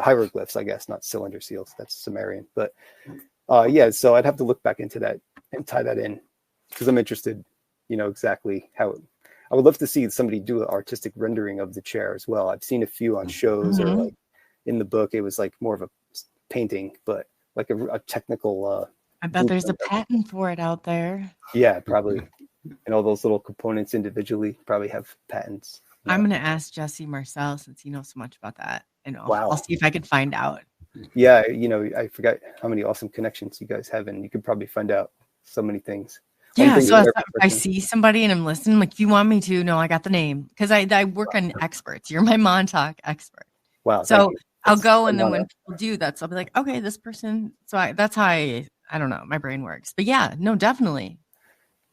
hieroglyphs, I guess, not cylinder seals. That's Sumerian. But so I'd have to look back into that and tie that in because I'm interested, exactly how. I would love to see somebody do an artistic rendering of the chair as well. I've seen a few on shows or like in the book. It was like more of a painting, but like a technical. I bet there's a patent for it out there. Yeah, probably. And all those little components individually probably have patents. I'm going to ask Jesse Marcel since he knows so much about that. And I'll see if I can find out. Yeah, I forgot how many awesome connections you guys have, and you could probably find out so many things. Yeah, so if I see somebody and I'm listening, like, if you want me to, no, I got the name. Because I work on experts. You're my Montauk expert. Wow. So I'll go, and then when people do that, so I'll be like, okay, this person. So that's how I don't know, my brain works. But yeah, no, definitely.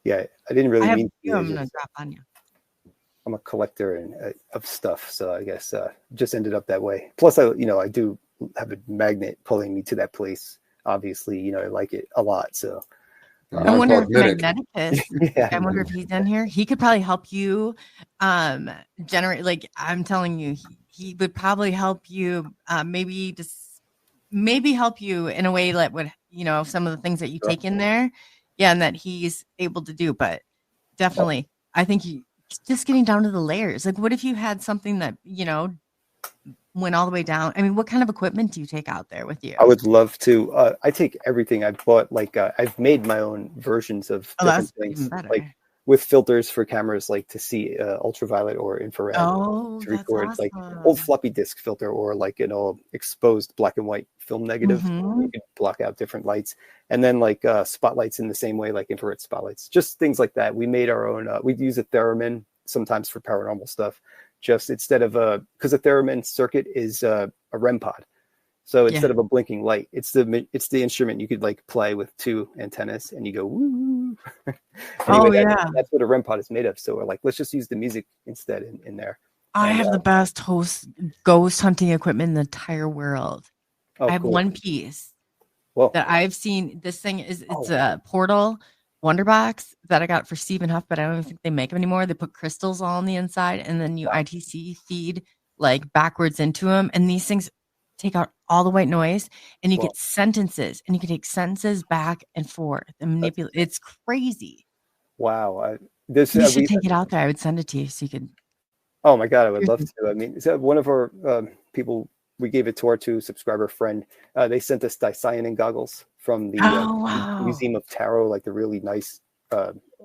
Yeah, I didn't really mean to. I'm going to drop on you. I'm a collector of stuff, so I guess just ended up that way. Plus, I do have a magnet pulling me to that place. Obviously, I like it a lot. So I wonder if Magnetic is. I wonder if he's in here. He could probably help you generate. Like, I'm telling you, he would probably help you. Maybe help you in a way that would, some of the things that you take in there. Yeah, and that he's able to do. But definitely, I think just getting down to the layers. Like, what if you had something that, went all the way down? I mean, what kind of equipment do you take out there with you? I would love to. I take everything I've bought. Like, I've made my own versions of different things, like with filters for cameras, like to see ultraviolet or infrared to record, awesome. Like old floppy disk filter or like exposed black and white film negative. You can block out different lights, and then like spotlights in the same way, like infrared spotlights, just things like that. We made our own. We use a theremin sometimes for paranormal stuff. Just instead of because a theremin circuit is a REM pod. So instead of a blinking light, it's the instrument you could like play with two antennas and you go woo. Anyway, that's what a REM pod is made of. So we're like, let's just use the music instead in there. I have the best ghost hunting equipment in the entire world. I have one piece that I've seen. This thing it's a Portal Wonderbox that I got for Stephen Huff, but I don't even think they make them anymore. They put crystals all on the inside, and then you ITC feed like backwards into them, and these things take out all the white noise, and you get sentences, and you can take sentences back and forth and manipulate. It's crazy. Wow. You should take it out there. I would send it to you so you could. Oh my God, I would love to. I mean, one of our people, we gave it to our subscriber friend. They sent us dicyanin goggles from the Museum of Tarot, like the really nice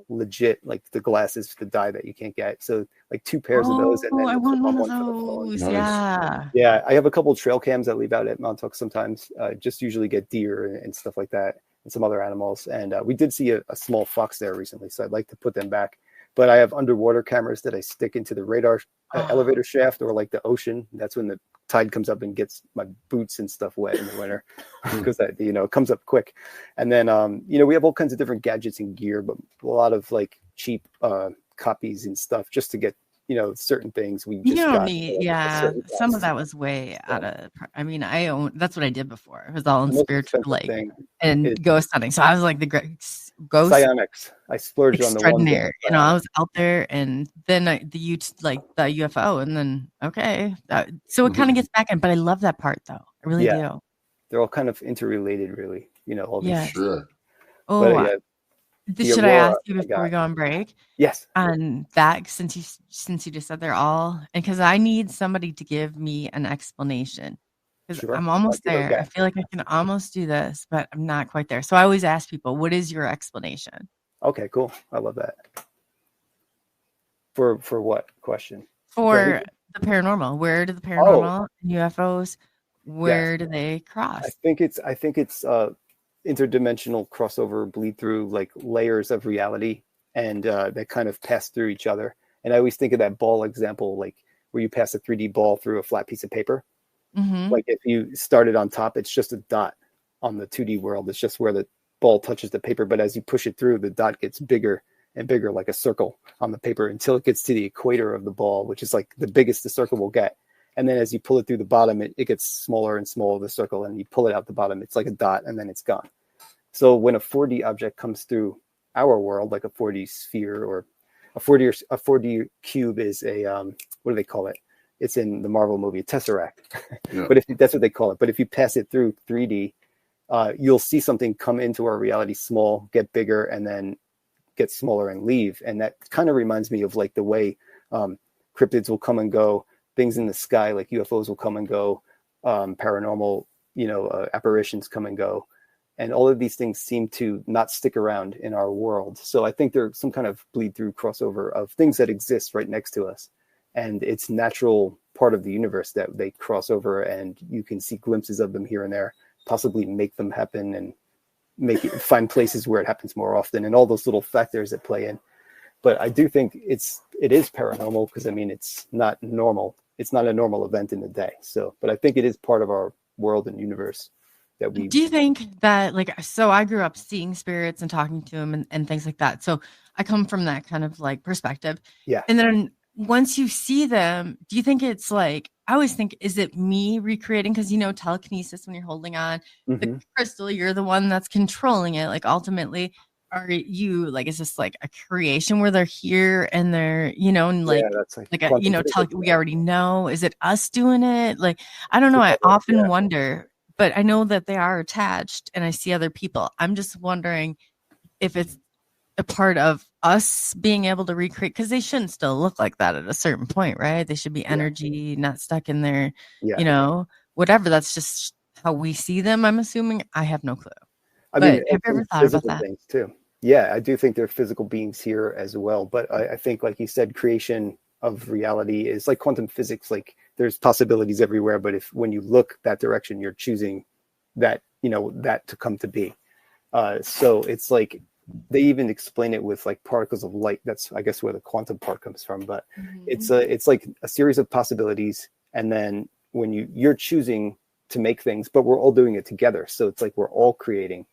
legit, like the glasses, the dye that you can't get. So like 2 pairs of those, and then I the want clip-on one of for the phone. those. Nice. Yeah. Yeah, I have a couple of trail cams that leave out at Montauk sometimes. Just usually get deer and stuff like that, and some other animals. And we did see a small fox there recently, so I'd like to put them back. But I have underwater cameras that I stick into the radar elevator shaft, or like the ocean. That's when the tide comes up and gets my boots and stuff wet in the winter, because that, you know, it comes up quick. And then you know, we have all kinds of different gadgets and gear, but a lot of like cheap copies and stuff just to get, you know, certain things we just You don't got need, for, like, a yeah. certain Some of cost. that was way out of. I mean, that's what I did before. It was all in The most spiritual, expensive like, thing and is ghost hunting. So I was like the ghost psionics. I splurged on the one grand extraordinaire. You know, I psionics. was out there, and then like the UFO, and then okay, so it kind of gets back in. But I love that part, though. I really Yeah, do. they're all kind of interrelated, really. You know, all these. Yes. Sure. But Oh, yeah, the should I ask aurora you I before we got. go on break? Yes, On that, since you just said they're all, and because I need somebody to give me an explanation, because sure. I'm I'll almost give it a there. I guess. feel like I can almost do this, but I'm not quite there. So I always ask people, what is your explanation Okay, cool. I love that. For what question? For for anything? the paranormal? Where do the Oh, paranormal and UFOs, yes. where do they cross? I think it's interdimensional crossover, bleed through like layers of reality, and that kind of pass through each other. And I always think of that ball example, like where you pass a 3D ball through a flat piece of paper. Mm-hmm. Like if you started on top, it's just a dot on the 2D world. It's just where the ball touches the paper. But as you push it through, the dot gets bigger and bigger, like a circle on the paper, until it gets to the equator of the ball, which is like the biggest the circle will get. And then as you pull it through the bottom, it gets smaller and smaller, the circle, and you pull it out the bottom, it's like a dot, and then it's gone. So when a 4D object comes through our world, like a 4D sphere or a 4D cube is a, what do they call it? It's in the Marvel movie, Tesseract. Yeah. But that's what they call it. But if you pass it through 3D, you'll see something come into our reality small, get bigger, and then get smaller and leave. And that kind of reminds me of like the way cryptids will come and go, things in the sky like UFOs will come and go, paranormal, apparitions come and go. And all of these things seem to not stick around in our world. So I think there's some kind of bleed through crossover of things that exist right next to us. And it's natural part of the universe that they cross over, and you can see glimpses of them here and there, possibly make them happen and find places where it happens more often, and all those little factors that play in. But I do think it is paranormal, because I mean, it's not normal. It's not a normal event in the day. So, but I think it is part of our world and universe that we. Do you think that, like, so I grew up seeing spirits and talking to them and things like that. So I come from that kind of like perspective. Yeah. And then once you see them, do you think it's like, I always think, is it me recreating? Because, telekinesis, when you're holding on the crystal, you're the one that's controlling it. Like, ultimately, are you like, is this like a creation where they're here and they're, and like, Yeah, that's like we already know, is it us doing it? Like, I don't know. I often wonder, but I know that they are attached and I see other people. I'm just wondering if it's a part of us being able to recreate, because they shouldn't still look like that at a certain point, right? They should be energy, not stuck in there, whatever. That's just how we see them, I'm assuming. I have no clue. I mean, have you ever thought about that? Things too. Yeah, I do think they're physical beings here as well. But I think, like you said, creation of reality is like quantum physics. Like, there's possibilities everywhere, but when you look that direction, you're choosing that, that to come to be. So it's like, they even explain it with like particles of light. That's, I guess, where the quantum part comes from. But it's like a series of possibilities. And then when you're choosing to make things, but we're all doing it together. So it's like we're all creating.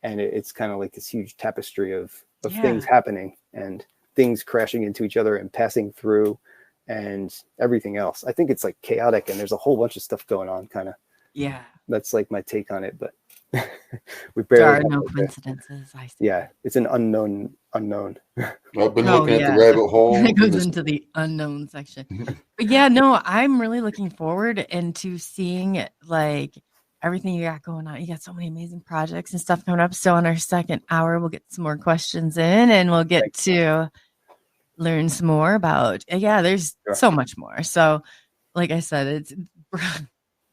And it's kind of like this huge tapestry of things happening and things crashing into each other and passing through and everything else. I think it's like chaotic, and there's a whole bunch of stuff going on, kind of. Yeah. That's like my take on it, but we barely. There are no coincidences. I see. Yeah, it's an unknown. I've been looking at the rabbit hole. It goes into the unknown section. But yeah, no, I'm really looking forward into seeing like everything you got going on. You got so many amazing projects and stuff coming up. So on our second hour, we'll get some more questions in, and we'll get to learn some more about. Yeah, there's so much more. So, like I said, it's.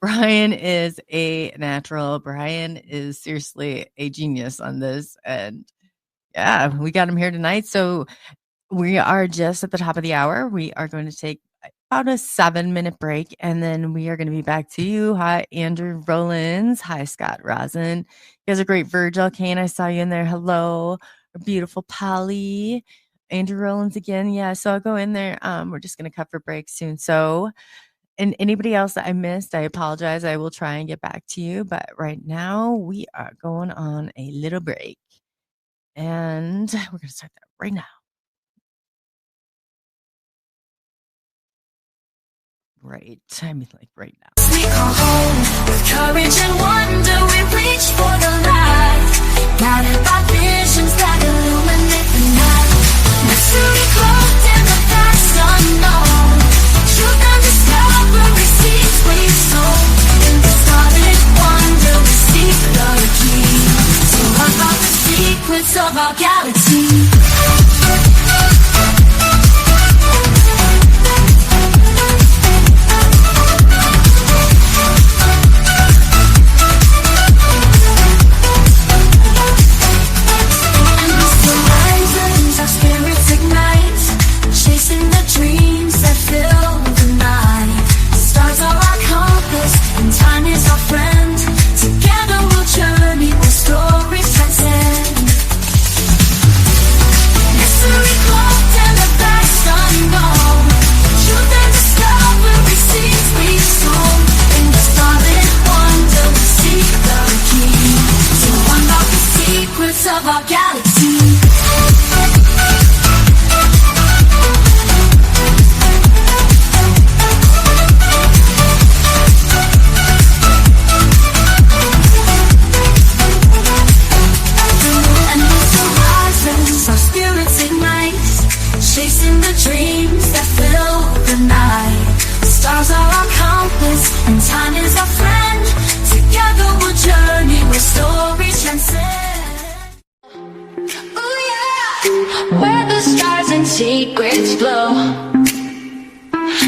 Brian is a natural. Brian is seriously a genius on this. And Yeah, we got him here tonight. So we are just at the top of the hour. We are going to take about a 7-minute break, and then we are going to be back to you. Hi, Andrew Rollins. Hi, Scott Rosin. You guys are great. Virgil Kane, I saw you in there. Hello. Beautiful Polly. Andrew Rollins again. Yeah, so I'll go in there. We're just going to cut for break soon. So, and anybody else that I missed, I apologize. I will try and get back to you. But right now, we are going on a little break. And we're going to start that right now. Right. I mean, like right now. We call home with courage and wonder. We reach for the light, guided by visions that illuminate the night. Mystery cloaked in the past unknown. Truth and discovery seeds we sow. In the starlit wonder we seek the key to unlock the secrets of our galaxy. Of our galaxy. And with the horizons, our spirits ignite, chasing the dreams that fill the night. The stars are our compass, and time is our friend. Together we'll journey where stories transcend. Where the stars and secrets glow,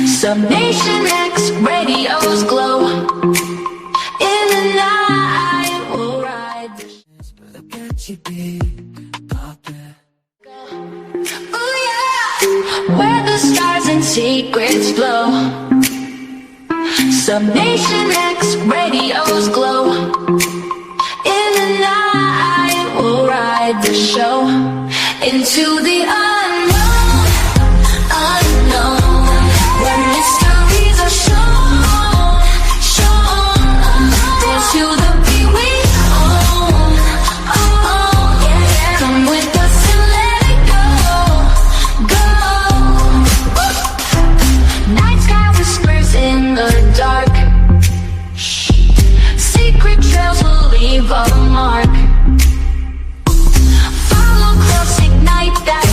some Nation X radios glow. In the night we'll ride the Look at you be poppin'. Ooh yeah. Where the stars and secrets glow, some Nation X radios glow. In the night we'll ride the show. Into the unknown, unknown, where mysteries are shown, shown. Dance to the beat we own, oh, yeah. Come with us and let it go, go. Night sky whispers in the dark. Secret trails will leave a mark. That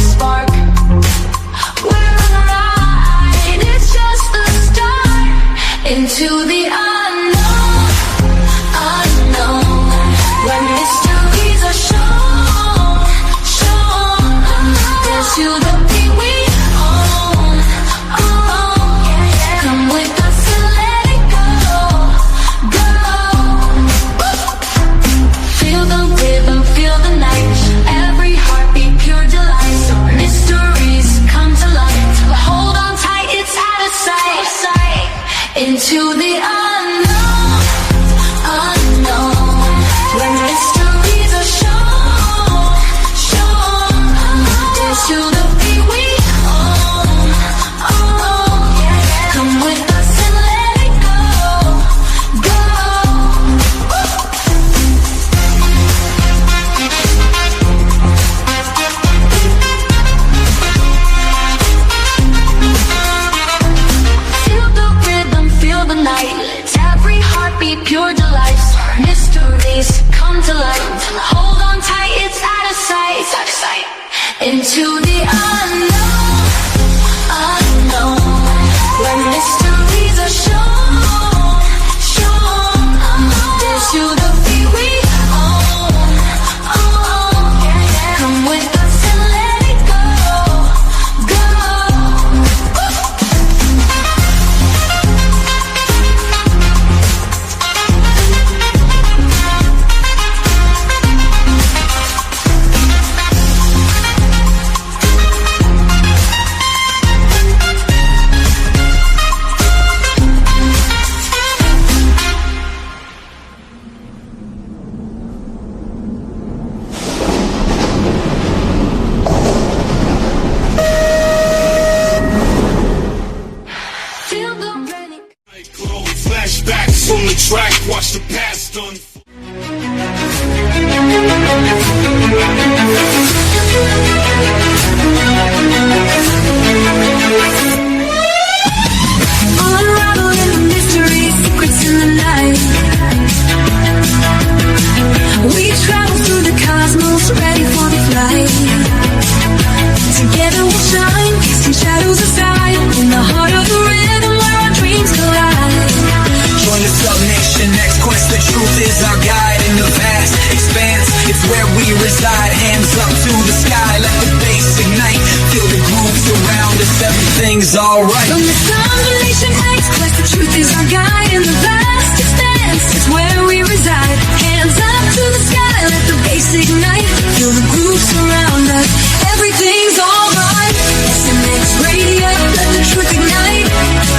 truth is our guide in the vast expanse. It's where we reside, hands up to the sky. Let the bass ignite, feel the grooves around us. Everything's alright. From the combination X quest, the truth is our guide in the vast expanse. It's where we reside, hands up to the sky. Let the bass ignite, feel the grooves around us. Everything's alright. SMX Radio, let the truth ignite.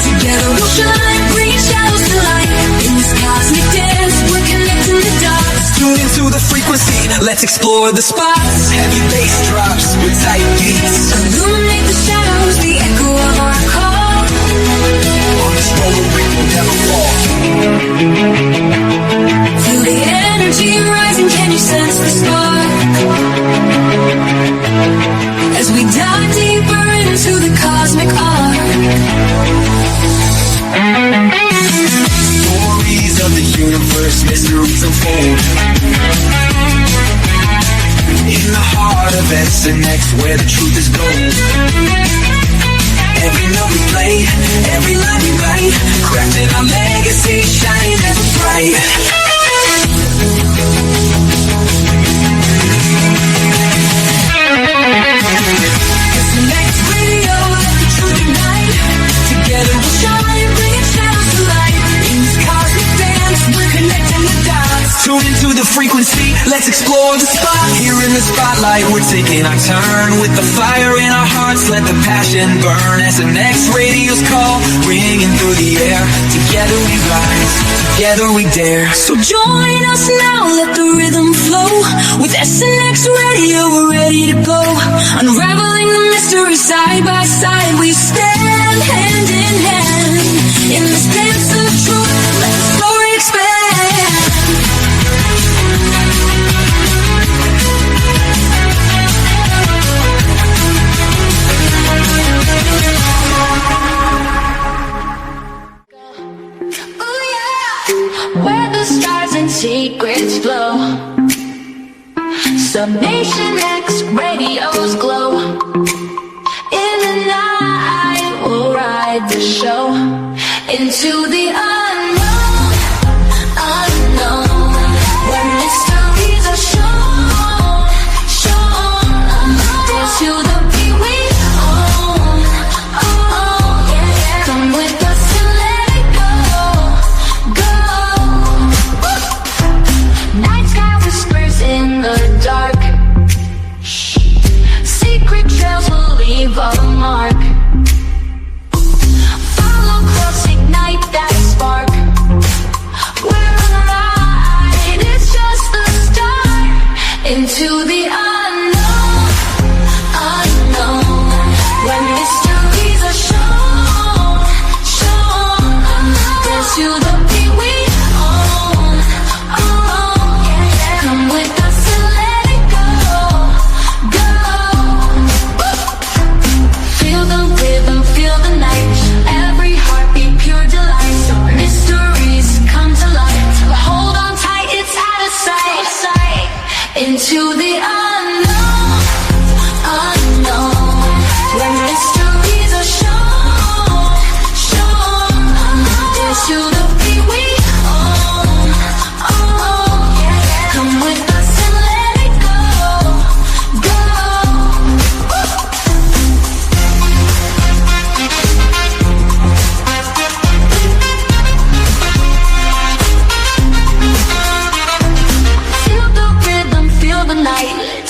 Together we'll shine, bringing shadows to light. In this cosmic dance, we're connecting the dots. Tune into the frequency, let's explore the spots. Heavy bass drops with tight beats. Illuminate the shadows, the echo of our call. On this roller we will never fall. Feel the energy rising, can you sense the spark? As we dive deeper into the cosmic arc. Stories of the universe, mysteries unfold. In the heart of SNX, where the truth is gold. Every note we play, every line we write, crafting our legacy, shining ever bright. SNX Radio, let the truth ignite. Together we'll shine, bringing shadows to light. In this cosmic dance, we're connecting the dots. Tune into the frequency, let's explore the spot. Here in the spotlight, we're taking our turn. With the fire in our hearts, let the passion burn. SNX Radio's call, ringing through the air. Together we rise, together we dare. So join us now, let the rhythm flow. With SNX Radio, we're ready to go. Unraveling the mystery side by side, we stand hand in hand. In this dance of truth, let the story expand. Where the stars and secrets flow. Summation X Radio's glow. In the night we'll ride the show into the unknown, unknown. Where mysteries are shown, shown. Dance to the beat we own, own. Yeah. Come with us and let it go, go. Night sky whispers in the dark. Secret trails will leave a mark. Follow close, ignite that spark. We're on a ride, it's just the start. Into the unknown, unknown. Where mysteries are shown, shown. Dance to the beat we own, own. Come with us and let it go, go. Feel the rhythm, feel the night. Every heartbeat, pure delight. Mysteries come to light. Hold on tight, it's out of sight. Into the unknown, unknown. Where mysteries are shown, shown. Dance to the beat we own, own. Come with us and let it go, go. Feel the rhythm, feel the night.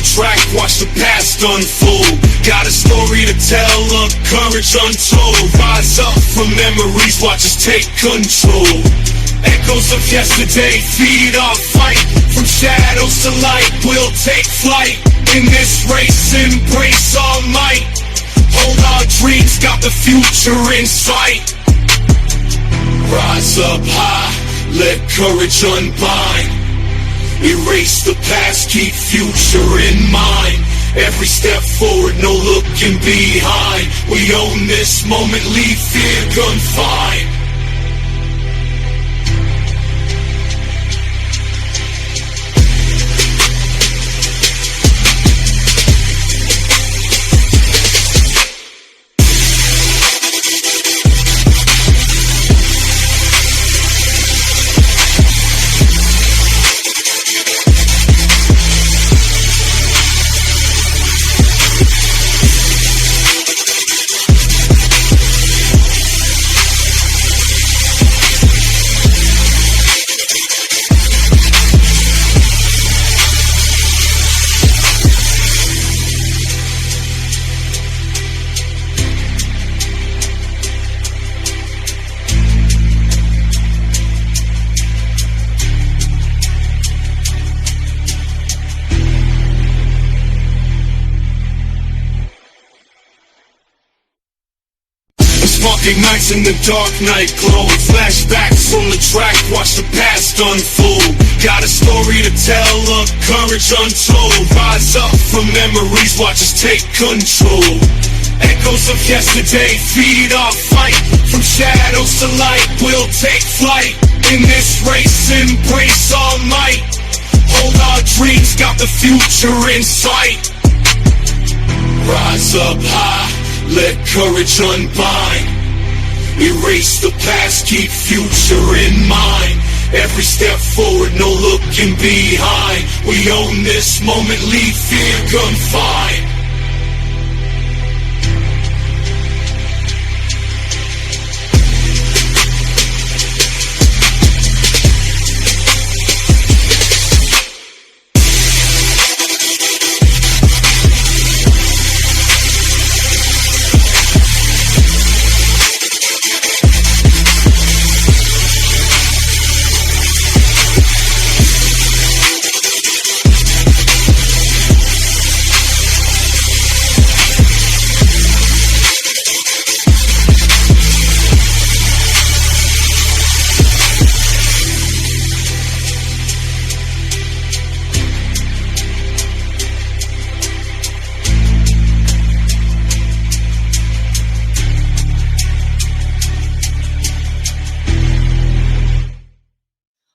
the track, watch the past unfold. Got a story to tell, a courage untold. Rise up from memories, watch us take control. Echoes of yesterday, feed our fight. From shadows to light, we'll take flight. In this race, embrace our might. Hold our dreams, got the future in sight. Rise up high, let courage unbind. Erase the past, keep future in mind. Every step forward, no looking behind. We own this moment, leave fear confined. Sparking nights in the dark night glowing. Flashbacks on the track, watch the past unfold. Got a story to tell, a courage untold. Rise up from memories, watch us take control. Echoes of yesterday, feed our fight. From shadows to light, we'll take flight. In this race, embrace our might. Hold our dreams, got the future in sight. Rise up high, let courage unbind. Erase the past, keep future in mind. Every step forward, no looking behind. We own this moment, leave fear confined.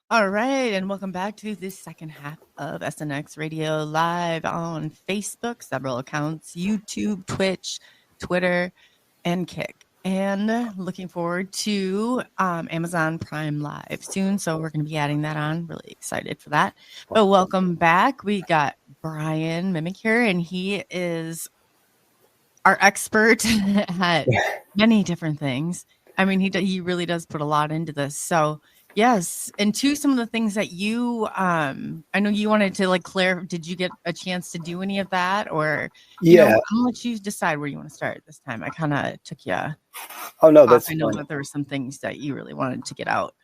All right, and welcome back to this second half of SNX Radio live on Facebook, several accounts, YouTube, Twitch, Twitter, and Kick. And looking forward to Amazon Prime Live soon, so we're going to be adding that on. Really excited for that. But welcome back. We got Brian Minnick here, and he is our expert at many different things. I mean, he really does put a lot into this. So yes, and to some of the things that you, I know you wanted to like did you get a chance to do any of that, or I'll let you decide where you want to start this time. I kind of took you. Oh no, that's I know fine. that there were some things that you really wanted to get out.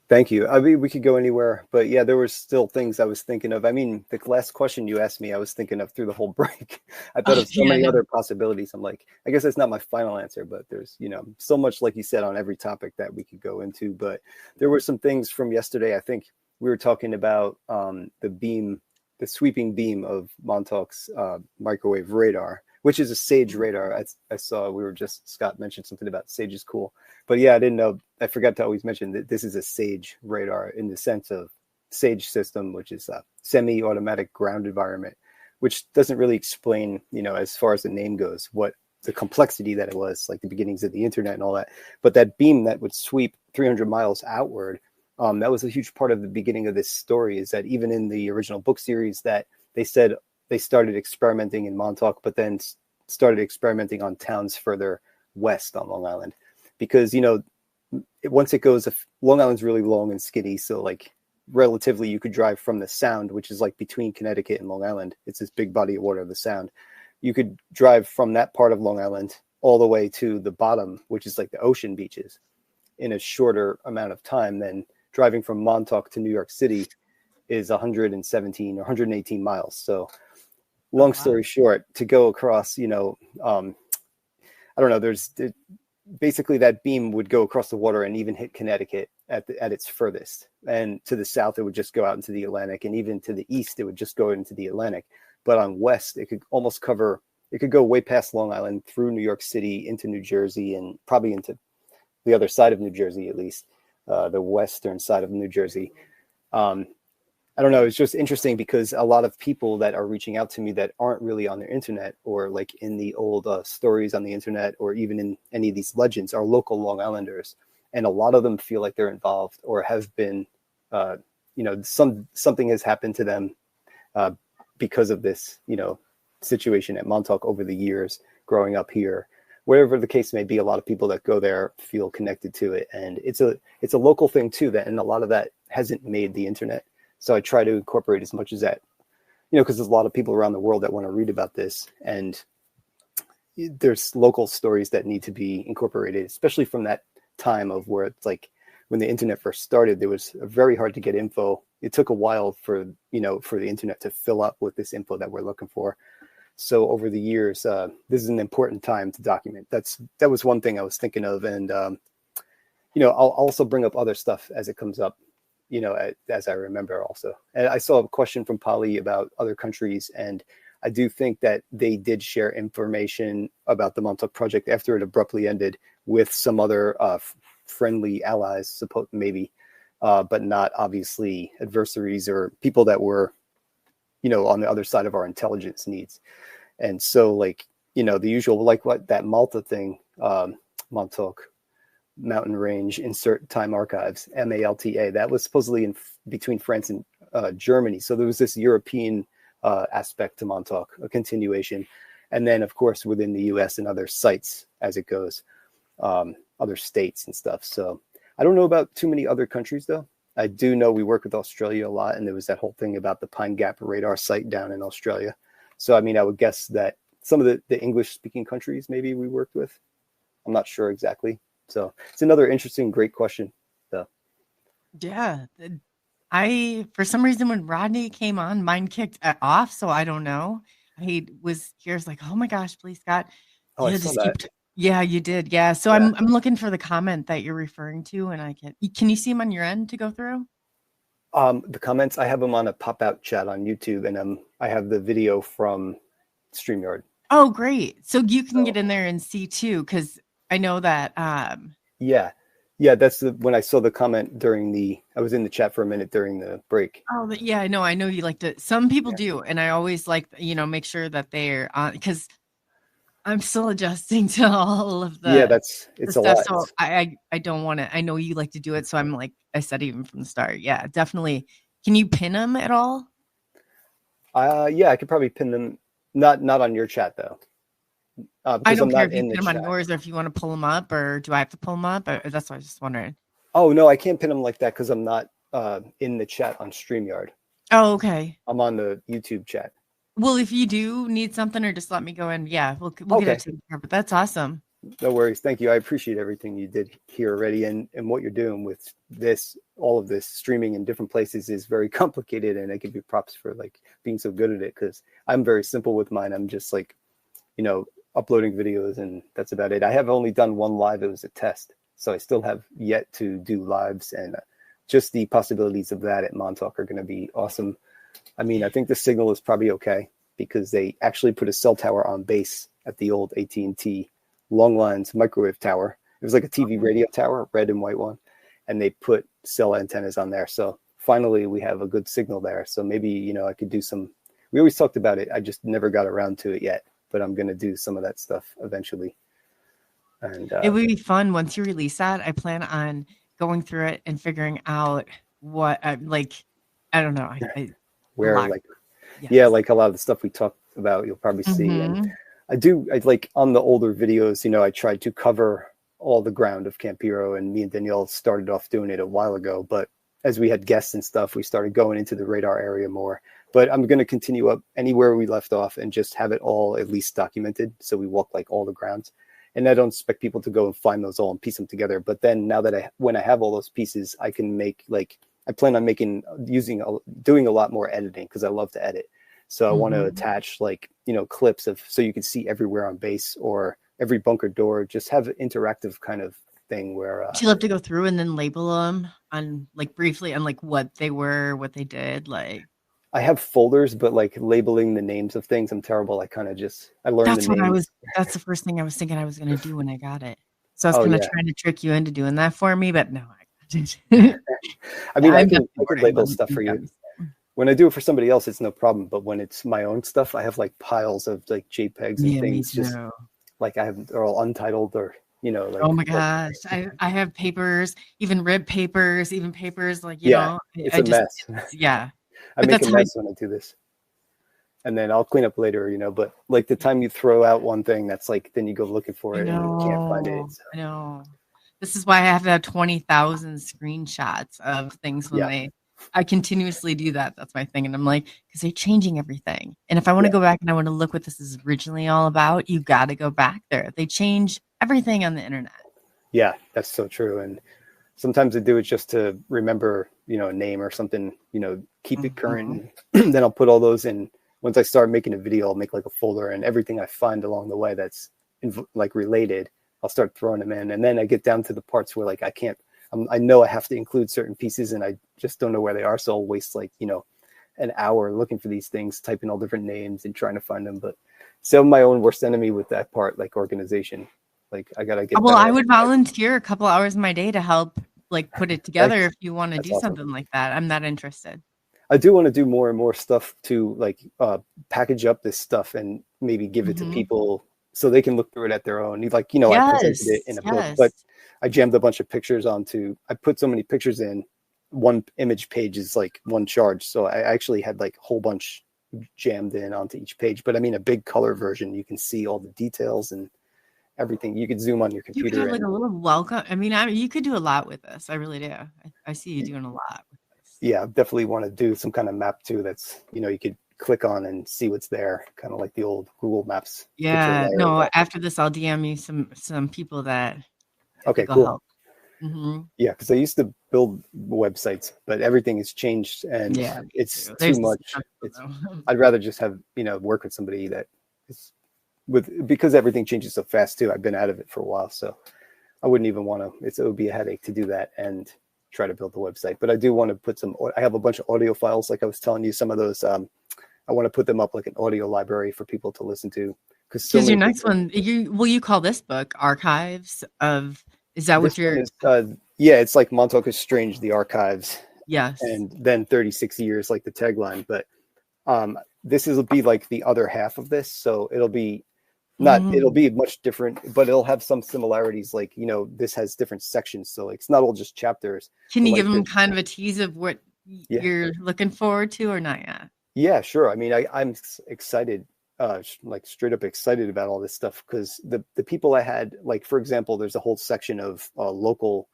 Thank you. I mean, we could go anywhere, but yeah, there were still things I was thinking of. I mean, the last question you asked me, I was thinking of through the whole break. I thought of so many other possibilities. I'm like, I guess that's not my final answer, but there's, so much, like you said, on every topic that we could go into. But there were some things from yesterday. I think we were talking about the sweeping beam of Montauk's microwave radar, which is a SAGE radar. I saw Scott mentioned something about SAGE is cool. But yeah, I didn't know. I forgot to always mention that this is a SAGE radar in the sense of SAGE system, which is a semi-automatic ground environment, which doesn't really explain, as far as the name goes, what the complexity that it was, like the beginnings of the internet and all that. But that beam that would sweep 300 miles outward, that was a huge part of the beginning of this story, is that even in the original book series that they said they started experimenting in Montauk, but then started experimenting on towns further west on Long Island. Because, once it goes, Long Island's really long and skinny. So like relatively, you could drive from the Sound, which is like between Connecticut and Long Island. It's this big body of water, the Sound. You could drive from that part of Long Island all the way to the bottom, which is like the ocean beaches, in a shorter amount of time than driving from Montauk to New York City is 117 or 118 miles. So long story short, to go across, I don't know, basically that beam would go across the water and even hit Connecticut at its furthest. And to the south, it would just go out into the Atlantic. And even to the east, it would just go into the Atlantic. But on west, it could almost cover, it could go way past Long Island, through New York City, into New Jersey, and probably into the other side of New Jersey, at least, the western side of New Jersey. I don't know. It's just interesting because a lot of people that are reaching out to me that aren't really on the internet or like in the old stories on the internet or even in any of these legends are local Long Islanders. And a lot of them feel like they're involved or have been, something has happened to them because of this, situation at Montauk over the years growing up here. Whatever the case may be, a lot of people that go there feel connected to it. And it's a local thing too, and a lot of that hasn't made the internet. So I try to incorporate as much as that, because there's a lot of people around the world that want to read about this. And there's local stories that need to be incorporated, especially from that time of where it's like when the internet first started, there was very hard to get info. It took a while for the internet to fill up with this info that we're looking for. So over the years, this is an important time to document. That was one thing I was thinking of. And, I'll also bring up other stuff as it comes up, as I remember also. And I saw a question from Polly about other countries. And I do think that they did share information about the Montauk Project after it abruptly ended with some other friendly allies, maybe, but not obviously adversaries or people that were, on the other side of our intelligence needs. And so the usual, like what that Malta thing, Montauk Mountain Range Insert Time Archives, MALTA, that was supposedly between France and Germany. So there was this European aspect to Montauk, a continuation. And then, of course, within the U.S. and other sites as it goes, other states and stuff. So I don't know about too many other countries, though. I do know we work with Australia a lot, and there was that whole thing about the Pine Gap radar site down in Australia. So, I mean, I would guess that some of the English-speaking countries maybe we worked with. I'm not sure exactly. So it's another interesting, great question, though. Yeah. For some reason, when Rodney came on, mine kicked off, so I don't know. He was here's like, oh my gosh, please, Scott. Oh, I saw that. Yeah, you did. Yeah. So yeah. I'm looking for the comment that you're referring to, and can you see them on your end to go through? The comments, I have them on a pop-out chat on YouTube, and I have the video from StreamYard. Oh, great. So you can get in there and see too, because I know that. Yeah, that's when I saw the comment I was in the chat for a minute during the break. Oh, yeah, I know you like to. Some people do, and I always like make sure that they're on because I'm still adjusting to all of the. Yeah, it's a lot. So I don't want to. I know you like to do it, so I'm like I said even from the start. Yeah, definitely. Can you pin them at all? Yeah, I could probably pin them. Not on your chat though. I don't care if you pin them on yours or if you want to pull them up, or do I have to pull them up? That's what I was just wondering. Oh no, I can't pin them like that because I'm not in the chat on StreamYard. Oh, okay. I'm on the YouTube chat. Well, if you do need something, or just let me go in. Yeah, we'll get it taken care of. But that's awesome. No worries. Thank you. I appreciate everything you did here already, and what you're doing with this. All of this streaming in different places is very complicated, and I give you props for being so good at it because I'm very simple with mine. I'm just uploading videos, and that's about it. I have only done one live. It was a test, so I still have yet to do lives, and just the possibilities of that at Montauk are going to be awesome. I mean, I think the signal is probably okay because they actually put a cell tower on base at the old AT&T long lines microwave tower. It was like a TV radio tower, red and white one, and they put cell antennas on there. So finally we have a good signal there. So maybe, I could do we always talked about it. I just never got around to it yet, but I'm going to do some of that stuff eventually. And it would be fun once you release that. I plan on going through it and figuring out what I don't know. Where like a lot of the stuff we talked about, you'll probably see. And I like on the older videos, I tried to cover all the ground of Camp Hero, and me and Danielle started off doing it a while ago, but as we had guests and stuff, we started going into the radar area more. But I'm going to continue up anywhere we left off and just have it all at least documented. So we walk like all the grounds. And I don't expect people to go and find those all and piece them together. But then now that when I have all those pieces, I can make I plan on doing a lot more editing because I love to edit. So I want to attach clips so you can see everywhere on base or every bunker door, just have an interactive kind of thing where do you love to go through and then label them on briefly on what they were, what they did? I have folders, but labeling the names of things, I'm terrible. I learned that's the names. That's the first thing I was thinking I was going to do when I got it. So I was kind of trying to trick you into doing that for me, but no, I didn't. I mean, I could label stuff for you. When I do it for somebody else, it's no problem. But when it's my own stuff, I have piles of JPEGs and things. Just they're all untitled or oh my gosh, I have papers, even rib papers, even papers it's a mess. Yeah. I make a mess when I do this, and then I'll clean up later, But the time you throw out one thing, that's then you go looking for it and you can't find it. So. I know. This is why I have to have 20,000 screenshots of things when I continuously do that. That's my thing, and I'm because they're changing everything. And if I want to go back and I want to look what this is originally all about, you got to go back there. They change everything on the internet. Yeah, that's so true. And sometimes I do it just to remember, a name or something, keep it current. And then I'll put all those in. Once I start making a video, I'll make a folder, and everything I find along the way that's related, I'll start throwing them in. And then I get down to the parts where I can't, I know I have to include certain pieces and I just don't know where they are. So I'll waste an hour looking for these things, typing all different names and trying to find them. But still my own worst enemy with that part, organization. I gotta get. Well, I would volunteer a couple hours of my day to help put it together if you want to do something like that. I'm not interested. I do want to do more and more stuff to package up this stuff and maybe give it to people so they can look through it at their own. I presented it in a book, but I jammed a bunch of pictures I put so many pictures in. One image page is one charge. So I actually had a whole bunch jammed in onto each page. But I mean, a big color version, you can see all the details and everything. You could zoom on your computer. You could have a little welcome. I mean, you could do a lot with this. I really do. I see you doing a lot with this. Yeah, I definitely want to do some kind of map too. That's, you could click on and see what's there. Kind of like the old Google Maps. Yeah, no, after this, I'll DM you some people that. Okay, cool. Yeah, because I used to build websites, but everything has changed and it's too much. I'd rather just have, work with somebody that is because everything changes so fast too. I've been out of it for a while, so I wouldn't even want to. It would be a headache to do that and try to build the website. But I do want to put I have a bunch of audio files, like I was telling you. Some of those, I want to put them up like an audio library for people to listen to. Because your next one, you call this book Archives of? Is that what you're? It's like Montauk is Strange, the Archives. Yes. And then 36 years, like the tagline. But this will be the other half of this, so it'll be. It'll be much different, but it'll have some similarities. This has different sections. So it's not all just chapters. Can you give them kind of a tease of what you're looking forward to or not yet? Yeah, sure. I mean, I'm excited, straight up excited about all this stuff because the people I had, for example, there's a whole section of local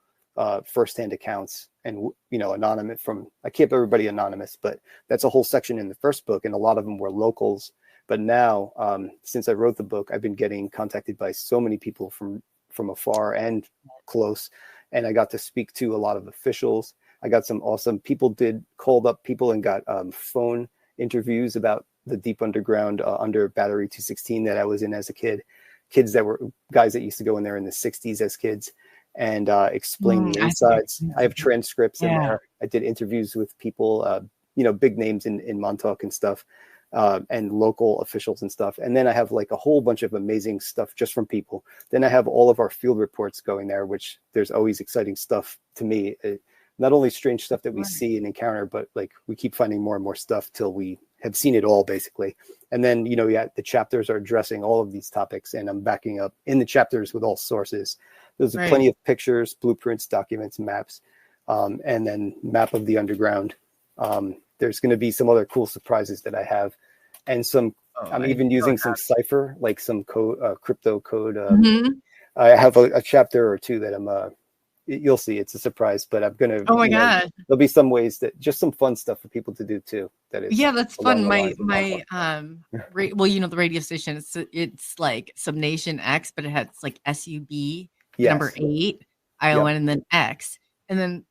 firsthand accounts and, anonymous from, I keep everybody anonymous, but that's a whole section in the first book. And a lot of them were locals. But now, since I wrote the book, I've been getting contacted by so many people from afar and close. And I got to speak to a lot of officials. I got some awesome people called up people and got phone interviews about the deep underground under Battery 216 that I was in as a kid. Guys that used to go in there in the 60s as kids and explain the insides. I have transcripts in there. I did interviews with people, big names in Montauk and stuff. And local officials and stuff. And then I have a whole bunch of amazing stuff just from people. Then I have all of our field reports going there, which there's always exciting stuff to me. Not only strange stuff that we see and encounter, but we keep finding more and more stuff till we have seen it all basically. And then, the chapters are addressing all of these topics and I'm backing up in the chapters with all sources. There's plenty of pictures, blueprints, documents, maps, and then map of the underground. There's going to be some other cool surprises that I have. And I'm even using some cipher, some code, crypto code. I have a chapter or two that I'm you'll see. It's a surprise, but I'm gonna. Oh my god! There'll be some ways that just some fun stuff for people to do too. That is. Yeah, that's fun. My well, the radio station. It's like Subnation X, but it has like SUB, the number 8, ION, and then X, and then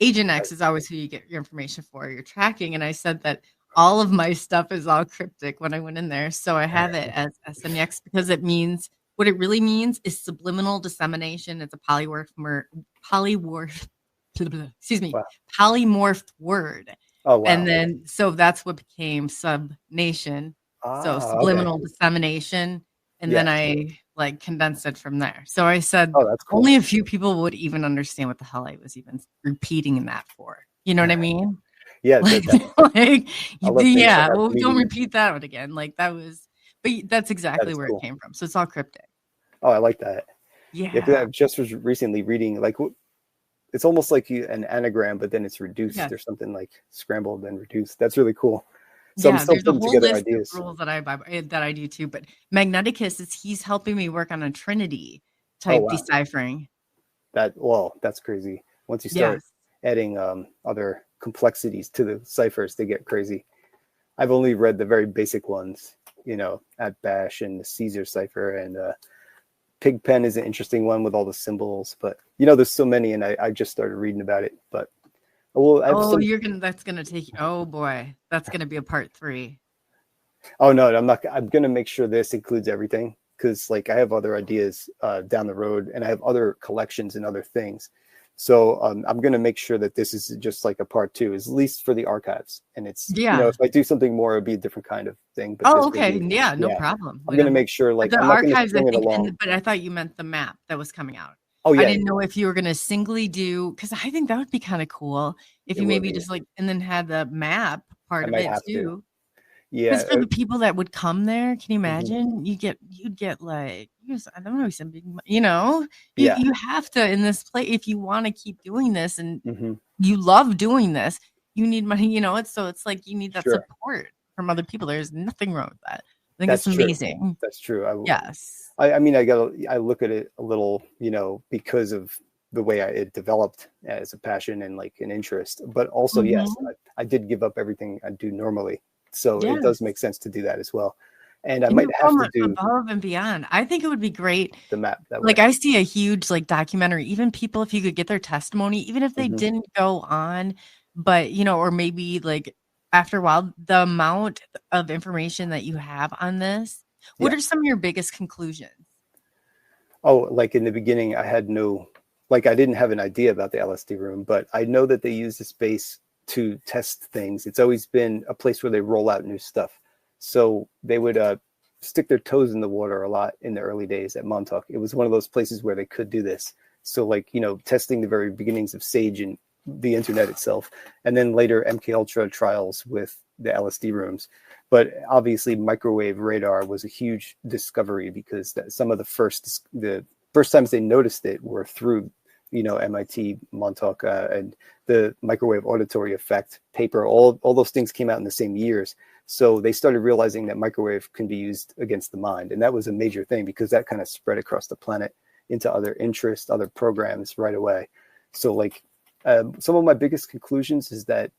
Agent X is always who you get your information for, your tracking. And I said that all of my stuff is all cryptic when I went in there, so I have it as SNX because it means. What it really means is subliminal dissemination. It's a polymorphed word. Oh, wow. And then, so that's what became subnation. So subliminal dissemination. And then I like condensed it from there. So I said, that's cool. Only a few people would even understand what the hell I was even repeating that for. You know what I mean? Yeah. Don't repeat that one again. Like that was. But that's exactly where it came from. So it's all cryptic. Oh, I like that. Yeah. I just was recently reading, like, it's almost like an anagram, but then it's reduced or something, like scrambled and reduced. That's really cool. So I'm still putting together ideas. Of rules that I do too. But Magneticus he's helping me work on a Trinity type deciphering. That's crazy. Once you start adding other complexities to the ciphers, they get crazy. I've only read the very basic ones. At Bash and the Caesar cipher, and Pigpen is an interesting one with all the symbols, but there's so many, and I just started reading about it. But that's gonna take you. Oh boy, that's gonna be a part 3. Oh no, I'm not. I'm gonna make sure this includes everything because like I have other ideas down the road, and I have other collections and other things. So I'm going to make sure that this is just like a part 2, at least for the archives. And it's, if I do something more, it'd be a different kind of thing. But okay. No problem. I'm going to make sure like the I'm archives, but I thought you meant the map that was coming out. Oh, yeah. I didn't know if you were going to singly do, because I think that would be kind of cool if you maybe just like, and then had the map part of it too. Yeah. Because for the people that would come there, can you imagine? You'd get like, I don't know, some big, you have to in this place if you want to keep doing this and you love doing this. You need money, it's like you need that support from other people. There's nothing wrong with that. I think that's amazing. That's true. Yes. I mean, I look at it a little, because of the way it developed as a passion and like an interest, but also yes, I did give up everything I do normally. So it does make sense to do that as well. And I might have to do above and beyond. I think it would be great. The map. Like I see a huge like documentary, even people, if you could get their testimony, even if they didn't go on, but or maybe like after a while, the amount of information that you have on this, what are some of your biggest conclusions? Oh, like in the beginning, I didn't have an idea about the LSD room, but I know that they use the space to test things. It's always been a place where they roll out new stuff. So they would stick their toes in the water a lot in the early days at Montauk. It was one of those places where they could do this. So like, testing the very beginnings of Sage and the internet itself. And then later MK Ultra trials with the LSD rooms. But obviously microwave radar was a huge discovery because some of the first times they noticed it were through MIT, Montauk, and the microwave auditory effect paper, all those things came out in the same years. So they started realizing that microwave can be used against the mind. And that was a major thing because that kind of spread across the planet into other interests, other programs right away. So like some of my biggest conclusions is that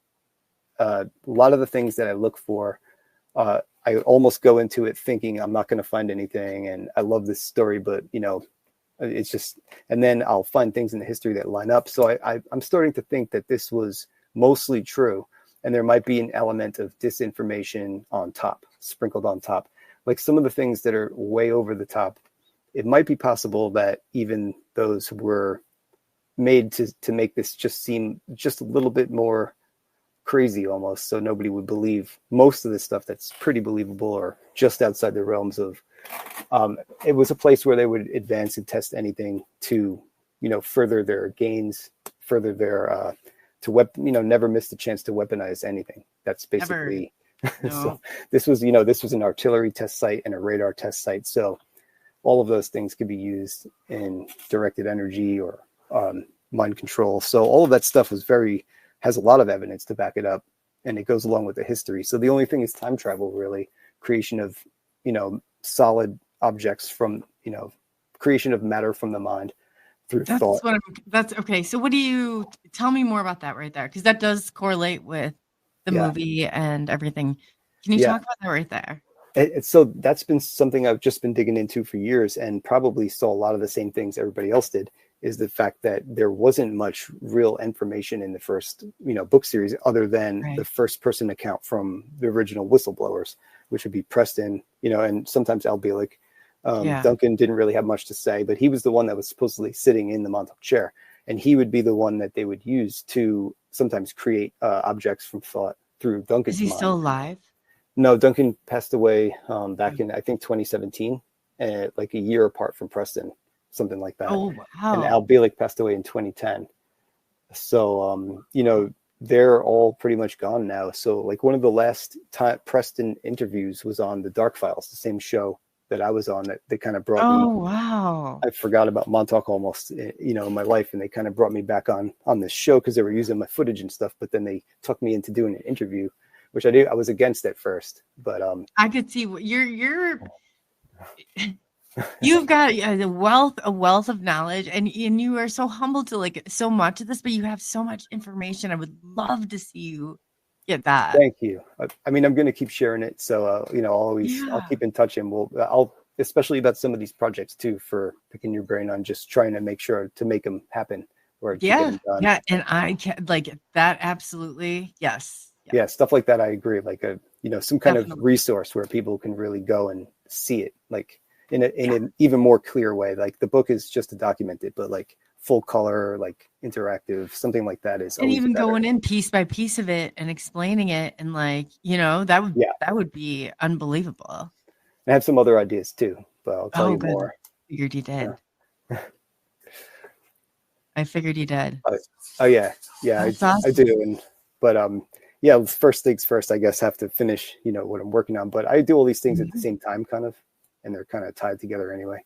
a lot of the things that I look for, I almost go into it thinking I'm not going to find anything. And I love this story, but it's just, and then I'll find things in the history that line up. So I'm starting to think that this was mostly true. And there might be an element of disinformation sprinkled on top. Like some of the things that are way over the top, it might be possible that even those were made to make this just seem just a little bit more crazy almost. So nobody would believe most of the stuff that's pretty believable or just outside the realms of, it was a place where they would advance and test anything to, further their gains, further their, never miss the chance to weaponize anything. That's basically, so this was an artillery test site and a radar test site. So all of those things could be used in directed energy or mind control. So all of that stuff has a lot of evidence to back it up, and it goes along with the history. So the only thing is time travel, really, creation of, solid objects from, creation of matter from the mind. through That's thought. that's okay. So what do you tell me more about that right there? Because that does correlate with the Yeah. movie and everything. Can you Yeah. talk about that right there? So that's been something I've just been digging into for years, and probably saw a lot of the same things everybody else did, is the fact that there wasn't much real information in the first, book series other than Right. the first person account from the original whistleblowers, which would be Preston, and sometimes Al Bielek. Yeah. Duncan didn't really have much to say, but he was the one that was supposedly sitting in the Montauk chair, and he would be the one that they would use to sometimes create objects from thought through Duncan's Is he mind. still alive? No, Duncan passed away back in, I think, 2017, like a year apart from Preston, something like that. Oh, And wow. Al Bielek passed away in 2010. So, they're all pretty much gone now. So, like, one of the last Preston interviews was on the Dark Files, the same show that I was on, that they kind of brought me. Oh, wow. I forgot about Montauk almost, in my life, and they kind of brought me back on this show because they were using my footage and stuff. But then they took me into doing an interview, which I was against at first, but I could see what you've got a wealth of knowledge, and you are so humble to like so much of this, but you have so much information. I would love to see you get that. Thank you. I mean, I'm going to keep sharing it, so I'll keep in touch, and I'll especially about some of these projects too, for picking your brain on just trying to make sure to make them happen or to get them done. Yeah, and I can like that. Absolutely, yes. Yeah, stuff like that. I agree. Like some kind Definitely. of resource where people can really go and see it, like in an even more clear way. Like the book is just to document it, but like full color, like interactive, something like that is. And always even better. going in piece by piece of it and explaining it, and like that would be unbelievable. I have some other ideas too, but I'll tell you good. more. Figured you did. I figured you did. Oh yeah, That's I awesome. do, first things first. I guess have to finish, what I'm working on. But I do all these things at the same time, kind of, and they're kind of tied together anyway.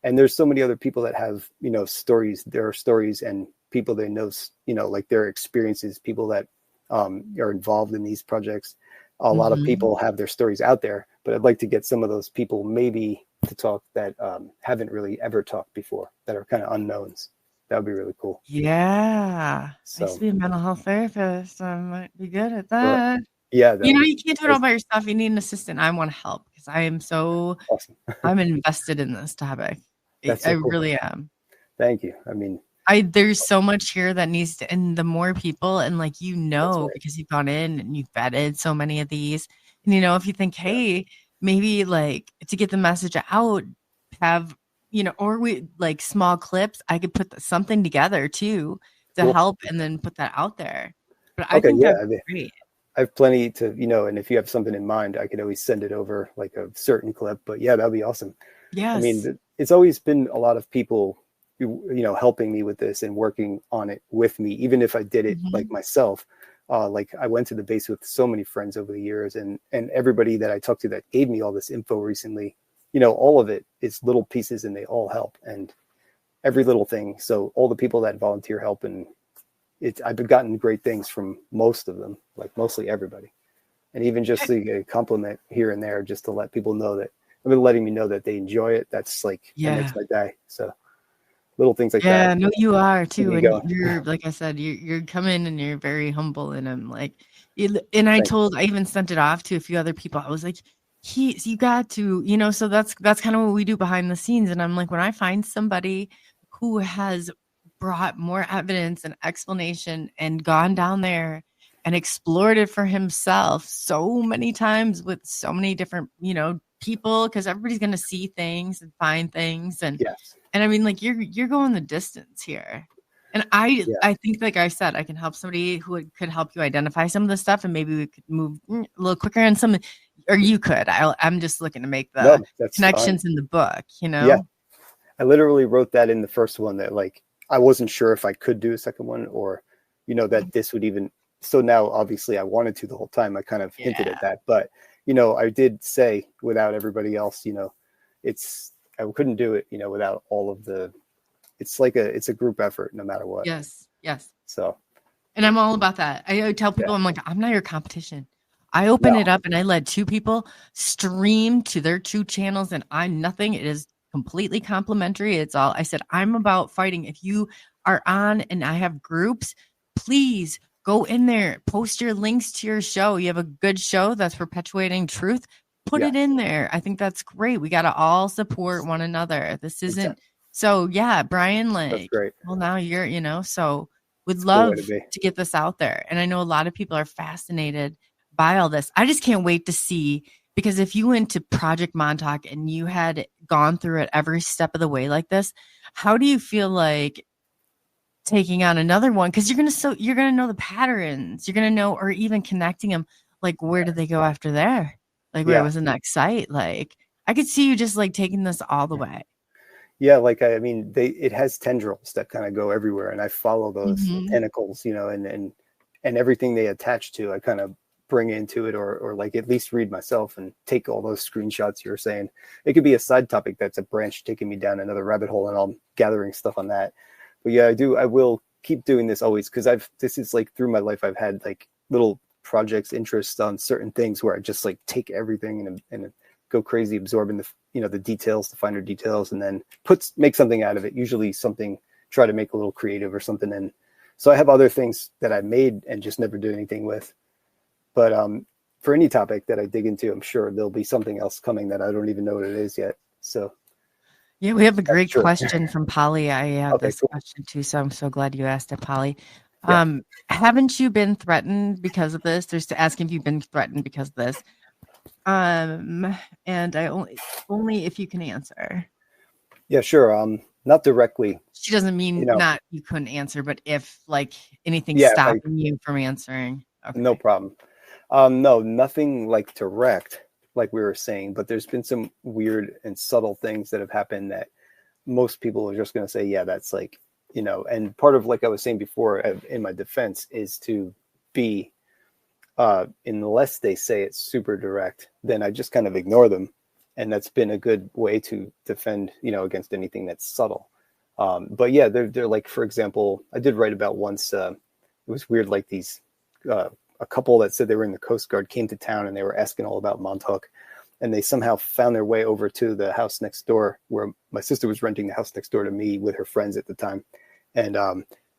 And there's so many other people that have, stories. There are stories and people they know, like their experiences. People that are involved in these projects. A lot of people have their stories out there, but I'd like to get some of those people maybe to talk that haven't really ever talked before, that are kind of unknowns. That would be really cool. Yeah. So, I used to be a mental health therapist. I might be good at that. Yeah. You can't do it all by yourself. You need an assistant. I want to help because I am so awesome. I'm invested in this topic. That's so I cool. really am. Thank you. I mean, there's so much here that needs to, and the more people, and like, right. because you've gone in and you've vetted so many of these, and if you think, hey, maybe like to get the message out, have, or we like small clips, I could put something together too to help and then put that out there. But I think that's great. I have plenty to, and if you have something in mind, I could always send it over, like a certain clip. But yeah, that'd be awesome. Yes. I mean, it's always been a lot of people, helping me with this and working on it with me, even if I did it like myself. Like I went to the base with so many friends over the years, and everybody that I talked to that gave me all this info recently, all of it is little pieces and they all help, and every little thing. So all the people that volunteer help, and I've gotten great things from most of them, like mostly everybody. And even just a compliment here and there, just to let people know that, letting me know that they enjoy it. That's like, that makes my day. So little things like that. Yeah, no, you are too. Keep me And going. you're, like I said, you're coming and you're very humble. And I'm like, and I even sent it off to a few other people. I was like, you got to, so that's kind of what we do behind the scenes. And I'm like, when I find somebody who has brought more evidence and explanation and gone down there and explored it for himself so many times with so many different, people, because everybody's going to see things and find things. And, and I mean, like you're going the distance here. And I think, like I said, I can help somebody who could help you identify some of the stuff, and maybe we could move a little quicker on some, or you could. I'm just looking to make the connections in the book, Yeah. I literally wrote that in the first one, that like, I wasn't sure if I could do a second one, or, that this would even, so now obviously I wanted to the whole time. I kind of hinted at that, but, I did say without everybody else, I couldn't do it, without all of it's a group effort no matter what. Yes. So, and I'm all about that. I tell people, I'm like, I'm not your competition. I open it up and I let two people stream to their two channels, and I'm nothing. It is completely complimentary. It's all, I said, I'm about fighting. If you are on and I have groups, please go in there, post your links to your show. You have a good show that's perpetuating truth. Put it in there. I think that's great. We got to all support one another. This isn't so. Yeah, Brian, like, that's great. Well, now you're, so would love to get this out there. And I know a lot of people are fascinated by all this. I just can't wait to see, because if you went to Project Montauk and you had gone through it every step of the way like this, how do you feel like taking on another one? Because you're gonna know the patterns. You're gonna know, or even connecting them. Like, where do they go after there? Like, where was the next site? Like, I could see you just like taking this all the way. Yeah, like I mean, it has tendrils that kind of go everywhere, and I follow those tentacles, and everything they attach to, I kind of bring into it, or like at least read myself and take all those screenshots you're saying. It could be a side topic that's a branch taking me down another rabbit hole, and I'm gathering stuff on that. But yeah, I will keep doing this always, because this is like through my life, I've had like little projects, interests on certain things where I just like take everything and go crazy, absorbing the details, the finer details, and then make something out of it. Usually something, try to make a little creative or something. And so I have other things that I made and just never do anything with. But for any topic that I dig into, I'm sure there'll be something else coming that I don't even know what it is yet. So yeah, we have a great question from Polly. I have this question too, so I'm so glad you asked it, Polly. Haven't you been threatened because of this? There's asking if you've been threatened because of this. And I only if you can answer. Yeah, sure. Not directly. She doesn't mean not you couldn't answer, but if like anything stopping you from answering. Okay. No problem. No, nothing like direct, like we were saying, but there's been some weird and subtle things that have happened that most people are just going to say, yeah, that's like, and part of, like I was saying before, in my defense, is to be, unless they say it's super direct, then I just kind of ignore them. And that's been a good way to defend, against anything that's subtle. But yeah, they're like, for example, I did write about once, it was weird, like these, a couple that said they were in the Coast Guard came to town and they were asking all about Montauk, and they somehow found their way over to the house next door, where my sister was renting the house next door to me with her friends at the time. And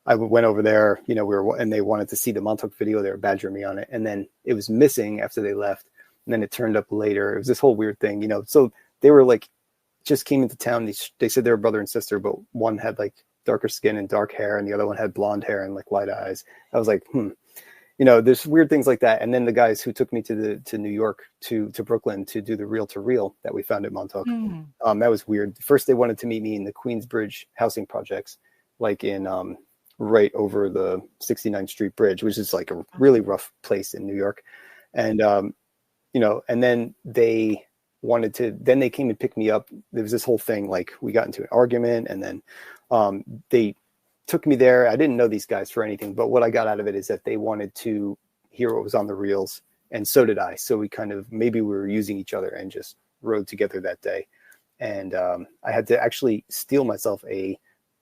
I went over there, and they wanted to see the Montauk video. They were badgering me on it. And then it was missing after they left. And then it turned up later. It was this whole weird thing, so they were like, just came into town. They said they were brother and sister, but one had like darker skin and dark hair, and the other one had blonde hair and like light eyes. I was like, there's weird things like that. And then the guys who took me to New York, to Brooklyn to do the reel to reel that we found at Montauk. That was weird. First, they wanted to meet me in the Queensbridge housing projects, like in right over the 69th Street Bridge, which is like a really rough place in New York. And, and then they came and picked me up. There was this whole thing, like we got into an argument, and then they took me there. I didn't know these guys for anything, but what I got out of it is that they wanted to hear what was on the reels, and so did I. So we maybe we were using each other and just rode together that day. And I had to actually steal myself a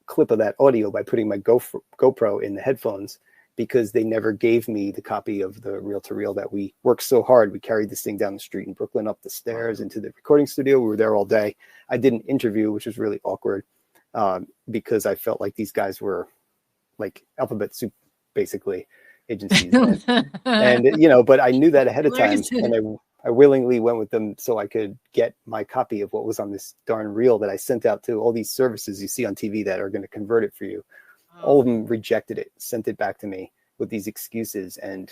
clip of that audio by putting my GoPro in the headphones, because they never gave me the copy of the reel to reel that we worked so hard. We carried this thing down the street in Brooklyn, up the stairs into the recording studio. We were there all day. I did an interview, which was really awkward, because I felt like these guys were like alphabet soup, basically, agencies. And but I knew that ahead of time, and I willingly went with them so I could get my copy of what was on this darn reel that I sent out to all these services you see on TV that are going to convert it for you. All of them rejected it, sent it back to me with these excuses. And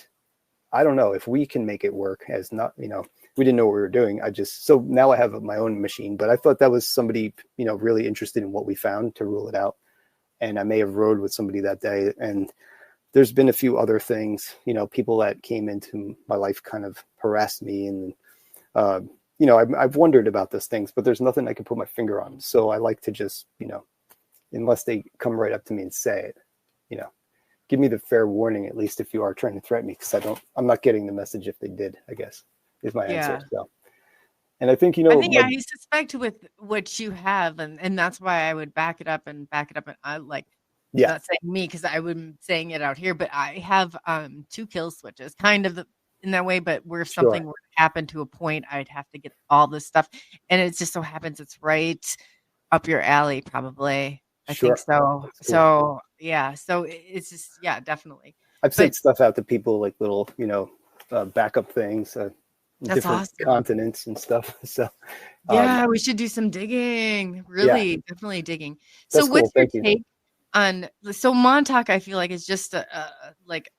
I don't know if we can make it work, as not, we didn't know what we were doing. So now I have my own machine, but I thought that was somebody, really interested in what we found to rule it out. And I may have rode with somebody that day. And there's been a few other things, people that came into my life kind of harassed me. And, I've wondered about those things, but there's nothing I can put my finger on. So I like to just, unless they come right up to me and say it, give me the fair warning, at least if you are trying to threaten me, because I'm not getting the message if they did, I guess, is my answer. So, and I think, I suspect with what you have, and that's why I would back it up. And I like, not saying me, because I wouldn't saying it out here, but I have 2 kill switches kind of in that way, but where something were to happen to a point, I'd have to get all this stuff. And it just so happens it's right up your alley, probably. I Sure. think so. That's cool. So yeah, so it's just definitely. I've sent stuff out to people, like little, backup things, That's different awesome. continents and stuff. So Yeah, we should do some digging. Really, definitely digging. So that's what's cool. your Thank you. take on Montauk? I feel like is just like,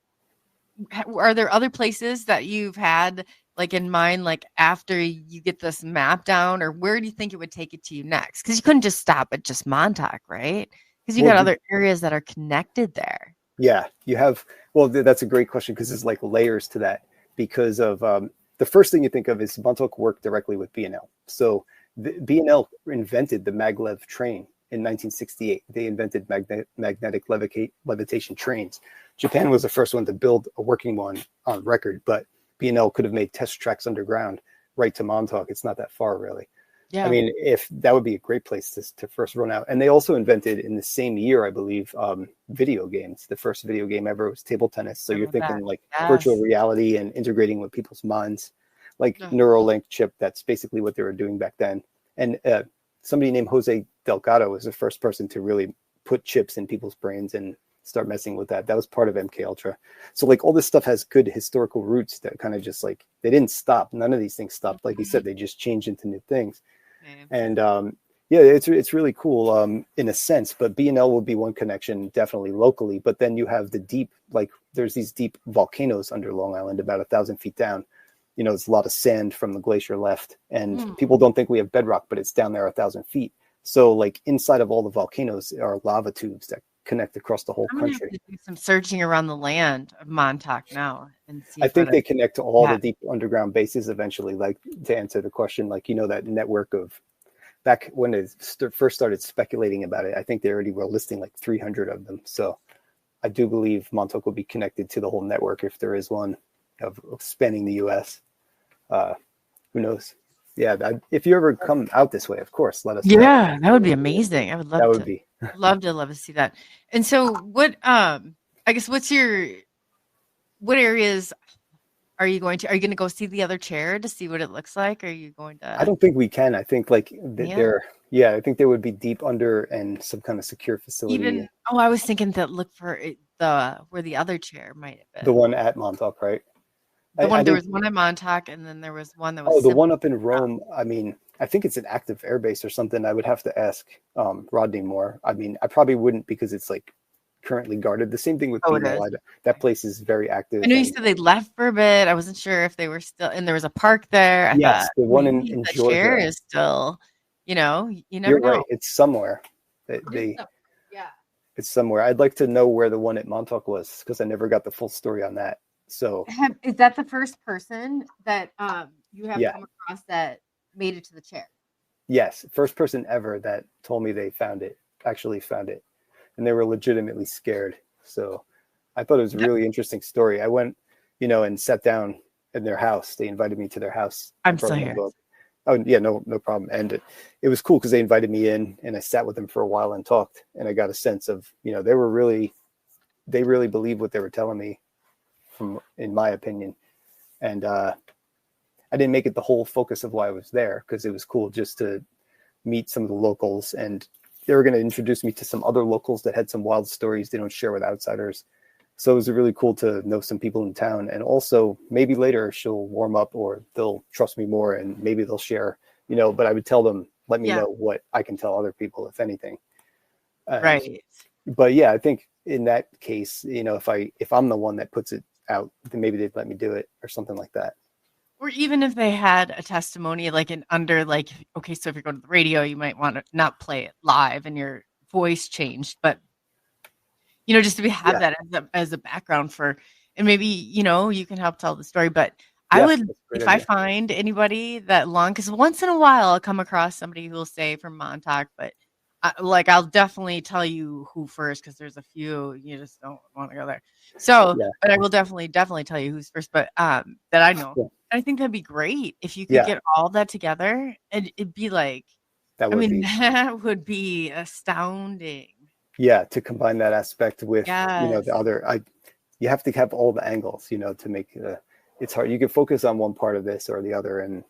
are there other places that you've had like in mind, like after you get this map down, or where do you think it would take it to you next? Because you couldn't just stop at just Montauk, right? Because you got other areas that are connected there. Yeah, you have. Well, that's a great question because there's like layers to that. Because of the first thing you think of is Montauk worked directly with B&L. So B&L invented the maglev train in 1968. They invented magnetic levitation trains. Japan was the first one to build a working one on record, but B&L could have made test tracks underground right to Montauk. It's not that far, really. Yeah. I mean, if that would be a great place to first run out. And they also invented in the same year, I believe, video games. The first video game ever was table tennis. So you're thinking like virtual reality and integrating with people's minds, like Neuralink chip. That's basically what they were doing back then. And somebody named Jose Delgado was the first person to really put chips in people's brains and start messing with that. That was part of MK Ultra. So like all this stuff has good historical roots that kind of just like, they didn't stop. None of these things stopped. Like you said, they just changed into new things. And it's really cool in a sense, but B&L will be one connection definitely locally. But then you have the deep, like there's these deep volcanoes under Long Island, about 1,000 feet down. There's a lot of sand from the glacier left, and people don't think we have bedrock, but it's down there 1,000 feet. So like inside of all the volcanoes are lava tubes that connect across the whole country. Have to do some searching around the land of Montauk now and see. I think they connect to all the deep underground bases eventually. Like to answer the question, like that network of back when they first started speculating about it, I think they already were listing like 300 of them. So I do believe Montauk will be connected to the whole network if there is one of spanning the U.S. Who knows? Yeah, if you ever come out this way, of course, let us know. Yeah, that would be amazing. I would love that to. would be love to see that. And so what I guess what areas are you going to go see the other chair to see what it looks like? Are you going to I don't think we can. I think like I think there would be deep under and some kind of secure facility. I was thinking that look for where the other chair might have been. The one at Montauk, right? There was one at Montauk, and then there was one that was. Oh, the one up in Rome. I mean, I think it's an active airbase or something. I would have to ask Rodney more. I mean, I probably wouldn't because it's like currently guarded. The same thing with that place is very active. I know you said they left for a bit. I wasn't sure if they were still, and there was a park there. Yes, the one in Georgia chair is still. You never You're know. Right. It's somewhere. It's somewhere. I'd like to know where the one at Montauk was because I never got the full story on that. So is that the first person that you have come across that made it to the chair? Yes, first person ever that told me they actually found it, and they were legitimately scared. So I thought it was a really interesting story. I went, and sat down in their house. They invited me to their house. I'm still here. Oh yeah, no problem. And it was cool because they invited me in, and I sat with them for a while and talked, and I got a sense of, they really believed what they were telling me. In my opinion, and I didn't make it the whole focus of why I was there because it was cool just to meet some of the locals, and they were going to introduce me to some other locals that had some wild stories they don't share with outsiders. So it was really cool to know some people in town, and also maybe later she'll warm up or they'll trust me more and maybe they'll share, but I would tell them, let me know what I can tell other people, if anything. Right. But yeah, I think in that case, if I'm the one that puts it out, then maybe they'd let me do it or something like that. Or even if they had a testimony so if you're going to the radio, you might want to not play it live and your voice changed, but just to have that as a background for, and maybe you can help tell the story. But I would, if I find anybody because once in a while I'll come across somebody who will say from Montauk, but I'll definitely tell you who first because there's a few you just don't want to go there. So, but I will definitely tell you who's first. But that I know, I think that'd be great if you could get all that together, and it'd be like that would be astounding. Yeah, to combine that aspect with the other, you have to have all the angles, to make it's hard. You can focus on one part of this or the other, and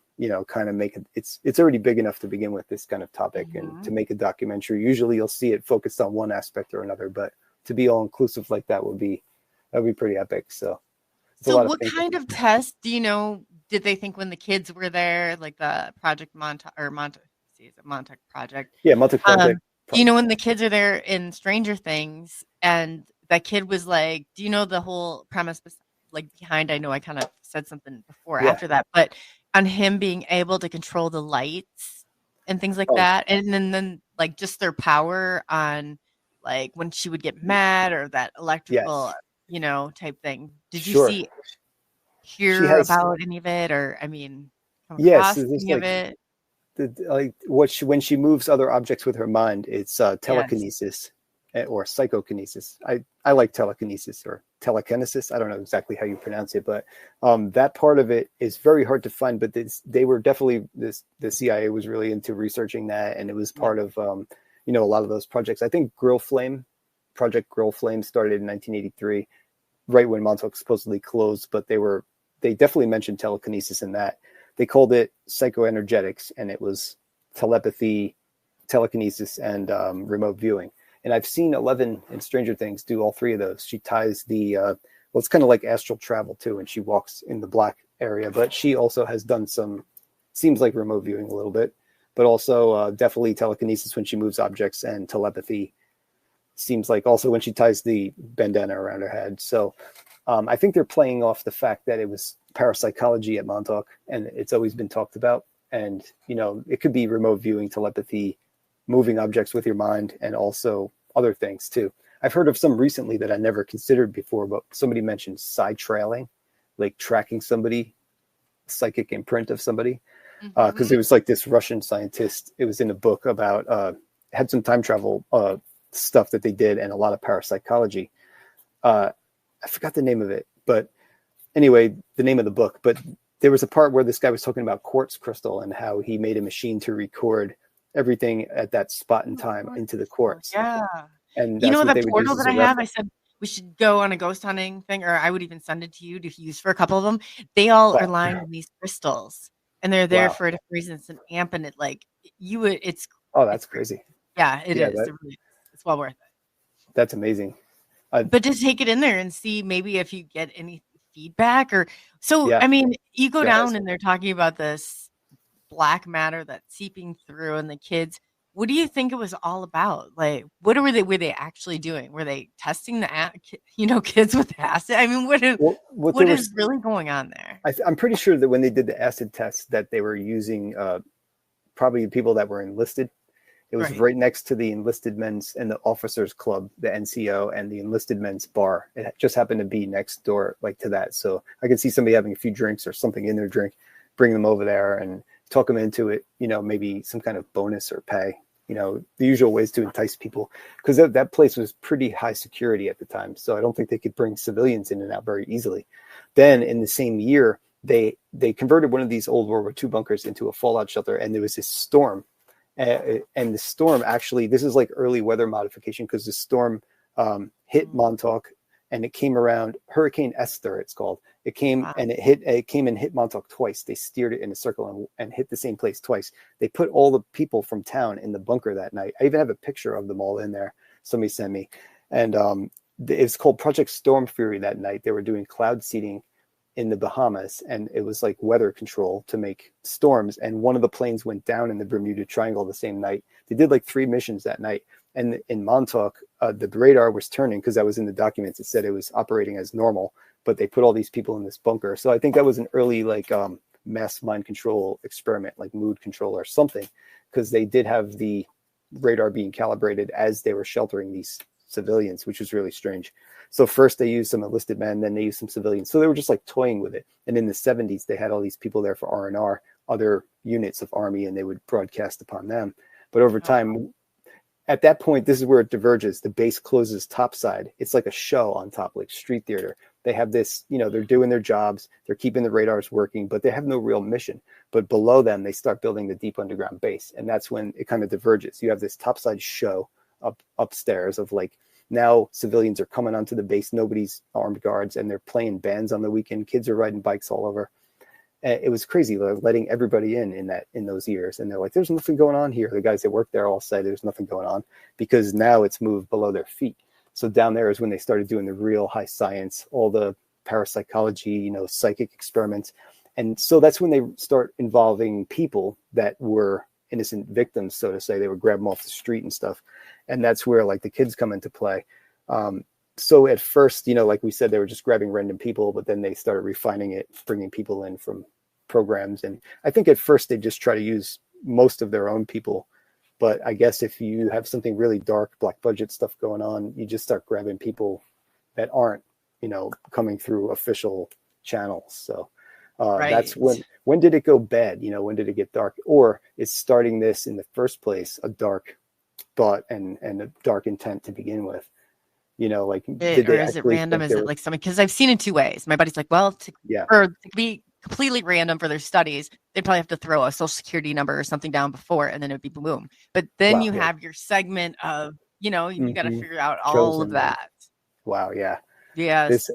kind of make it. It's already big enough to begin with, this kind of topic, and to make a documentary. Usually you'll see it focused on one aspect or another, but to be all inclusive like that would be pretty epic. So what kind of test did they think when the kids were there, like the Project Montauk or Montauk Project? Yeah, Montauk Project. When the kids are there in Stranger Things and that kid was like, do you know the whole premise behind, I know I kind of said something before after that, but on him being able to control the lights and things like that. And then like just their power on like when she would get mad or that electrical, type thing. Did you hear about any of it, or come across any of it? When she moves other objects with her mind, it's telekinesis or psychokinesis. I like telekinesis or telekinesis. I don't know exactly how you pronounce it, but that part of it is very hard to find. But they were definitely the CIA was really into researching that, and it was part of a lot of those projects. I think Project Grill Flame started in 1983, right when Montauk supposedly closed. But they definitely mentioned telekinesis in that. They called it psychoenergetics, and it was telepathy, telekinesis, and remote viewing. And I've seen Eleven in Stranger Things do all three of those. She ties it's kind of like astral travel too, and she walks in the black area. But she also has done seems like remote viewing a little bit, but also definitely telekinesis when she moves objects, and telepathy seems like also when she ties the bandana around her head. So I think they're playing off the fact that it was parapsychology at Montauk, and it's always been talked about. And, it could be remote viewing, telepathy, moving objects with your mind, and also other things too. I've heard of some recently that I never considered before, but somebody mentioned side trailing, like tracking somebody, psychic imprint of somebody. Because it was like this Russian scientist. It was in a book about, had some time travel stuff that they did, and a lot of parapsychology. I forgot the name of it, but anyway, the name of the book. But there was a part where this guy was talking about quartz crystal and how he made a machine to record everything at that spot in time into the quartz. Yeah. And the portal that I have, I said we should go on a ghost hunting thing, or I would even send it to you to use for a couple of them. They all are lined in these crystals, and they're there for a different reason. It's an amp, and that's crazy. Yeah, it is. It's well worth it. That's amazing. But to take it in there and see maybe if you get any feedback you go down and they're talking about this black matter that's seeping through and the kids. What do you think it was all about? Like, what were they actually doing? Were they testing the kids with acid? I mean, what is really going on there? I'm pretty sure that when they did the acid test that they were using probably people that were enlisted. It was right next to the enlisted men's and the officers club, the NCO, and the enlisted men's bar. It just happened to be next door, like to that. So I could see somebody having a few drinks or something in their drink, bring them over there and talk them into it, maybe some kind of bonus or pay, the usual ways to entice people, because that place was pretty high security at the time. So I don't think they could bring civilians in and out very easily. Then in the same year, they converted one of these old World War II bunkers into a fallout shelter, and there was this storm. And the storm actually, this is like early weather modification, because the storm hit Montauk, and it came around Hurricane Esther, it's called. It came and it came and hit Montauk twice. They steered it in a circle and hit the same place twice. They put all the people from town in the bunker that night. I even have a picture of them all in there. Somebody sent me. And it's called Project Storm Fury that night. They were doing cloud seeding in the Bahamas, and it was like weather control to make storms. And one of the planes went down in the Bermuda Triangle the same night. They did like 3 missions that night. And in Montauk, the radar was turning, because that was in the documents. It said it was operating as normal, but they put all these people in this bunker. So I think that was an early mass mind control experiment, like mood control or something, because they did have the radar being calibrated as they were sheltering these civilians, which was really strange. So first they used some enlisted men, then they used some civilians. So they were just like toying with it. And in the 70s, they had all these people there for R&R, other units of Army, and they would broadcast upon them. But over time, at that point, this is where it diverges. The base closes topside. It's like a show on top, like street theater. They have this, they're doing their jobs. They're keeping the radars working, but they have no real mission. But below them, they start building the deep underground base. And that's when it kind of diverges. You have this topside show upstairs of like, now civilians are coming onto the base. Nobody's armed guards, and they're playing bands on the weekend. Kids are riding bikes all over. And it was crazy, like, letting everybody in those years. And they're like, there's nothing going on here. The guys that work there all say there's nothing going on, because now it's moved below their feet. So down there is when they started doing the real high science, all the parapsychology, psychic experiments. And so that's when they start involving people that were innocent victims, so to say. They would grab them off the street and stuff. And that's where like the kids come into play. So at first, like we said, they were just grabbing random people, but then they started refining it, bringing people in from programs. And I think at first they just try to use most of their own people. But I guess if you have something really dark, black budget stuff going on, you just start grabbing people that aren't, coming through official channels. So Right. that's when did it go bad? When did it get dark? Or is starting this in the first place a dark thought and a dark intent to begin with? Like, did or they is it actually random? think Is they it were- like something? Because I've seen it two ways. My buddy's like, well, to be completely random for their studies, they'd probably have to throw a social security number or something down before, and then it'd be boom. But then you have your segment of, you got to figure out all of Chosen. that. Wow, yeah. Yes.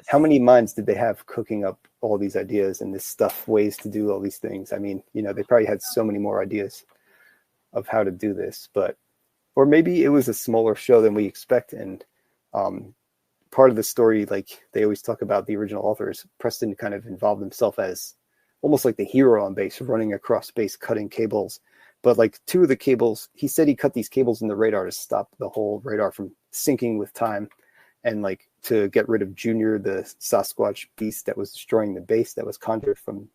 How many minds did they have cooking up all these ideas and this stuff, ways to do all these things? I mean, they probably had so many more ideas of how to do this, or maybe it was a smaller show than we expect. And part of the story, like they always talk about the original authors, Preston kind of involved himself as almost like the hero on base, running across space, cutting cables. But like two of the cables, he said he cut these cables in the radar to stop the whole radar from sinking with time, and like to get rid of Junior, the Sasquatch beast that was destroying the base, that was conjured from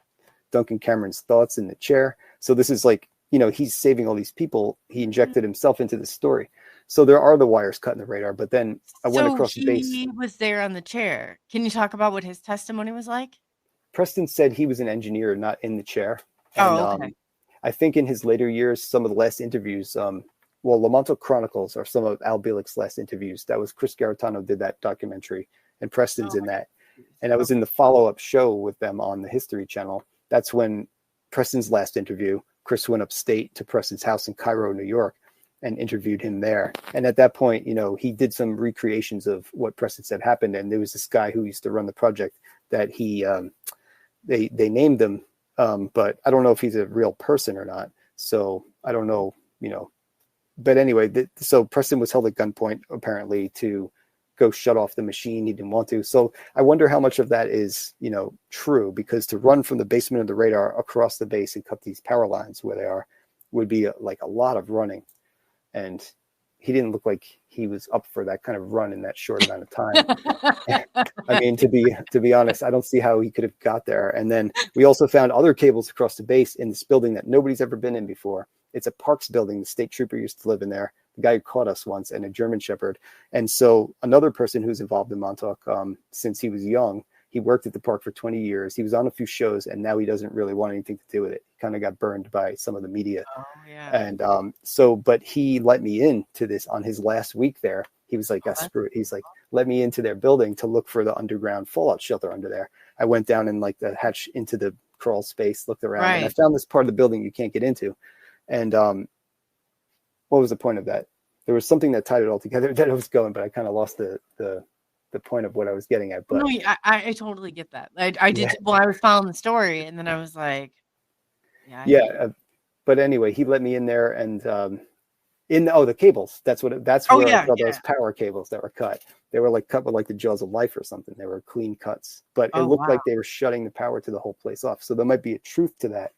Duncan Cameron's thoughts in the chair. So this is like, he's saving all these people. He injected himself into the story. So there are the wires cut in the radar, but then I went across the base. He was there on the chair. Can you talk about what his testimony was like? Preston said he was an engineer, not in the chair. And, okay. I think in his later years, some of the last interviews, the Montauk Chronicles are some of Al Bielek's last interviews. That was Chris Garitano did that documentary, and Preston's in that. And I was in the follow-up show with them on the History Channel. That's when Preston's last interview, Chris went upstate to Preston's house in Cairo, New York, and interviewed him there. And at that point, he did some recreations of what Preston said happened. And there was this guy who used to run the project that they named him, but I don't know if he's a real person or not. So I don't know, But anyway, so Preston was held at gunpoint, apparently, to go shut off the machine. He didn't want to. So I wonder how much of that is, true, because to run from the basement of the radar across the base and cut these power lines where they are would be like a lot of running. And he didn't look like he was up for that kind of run in that short amount of time. I mean, to be honest, I don't see how he could have got there. And then we also found other cables across the base in this building that nobody's ever been in before. It's a Parks building. The state trooper used to live in there. The guy who caught us once, and a German Shepherd. And so another person who's involved in Montauk since he was young, he worked at the park for 20 years. He was on a few shows, and now he doesn't really want anything to do with it. He kind of got burned by some of the media. Oh, yeah. And but he let me into this on his last week there. He was like, screw it. He's like, let me into their building to look for the underground fallout shelter under there. I went down in like the hatch into the crawl space, looked around, and I found this part of the building you can't get into. And what was the point of that? There was something that tied it all together that I was going, but I kind of lost the point of what I was getting at. But no, I totally get that. I did. Well, I was following the story, and then I was like, but anyway, he let me in there, and the cables. That's where I saw those power cables that were cut. They were like cut with like the jaws of life or something. They were clean cuts, but it looked like they were shutting the power to the whole place off. So there might be a truth to that,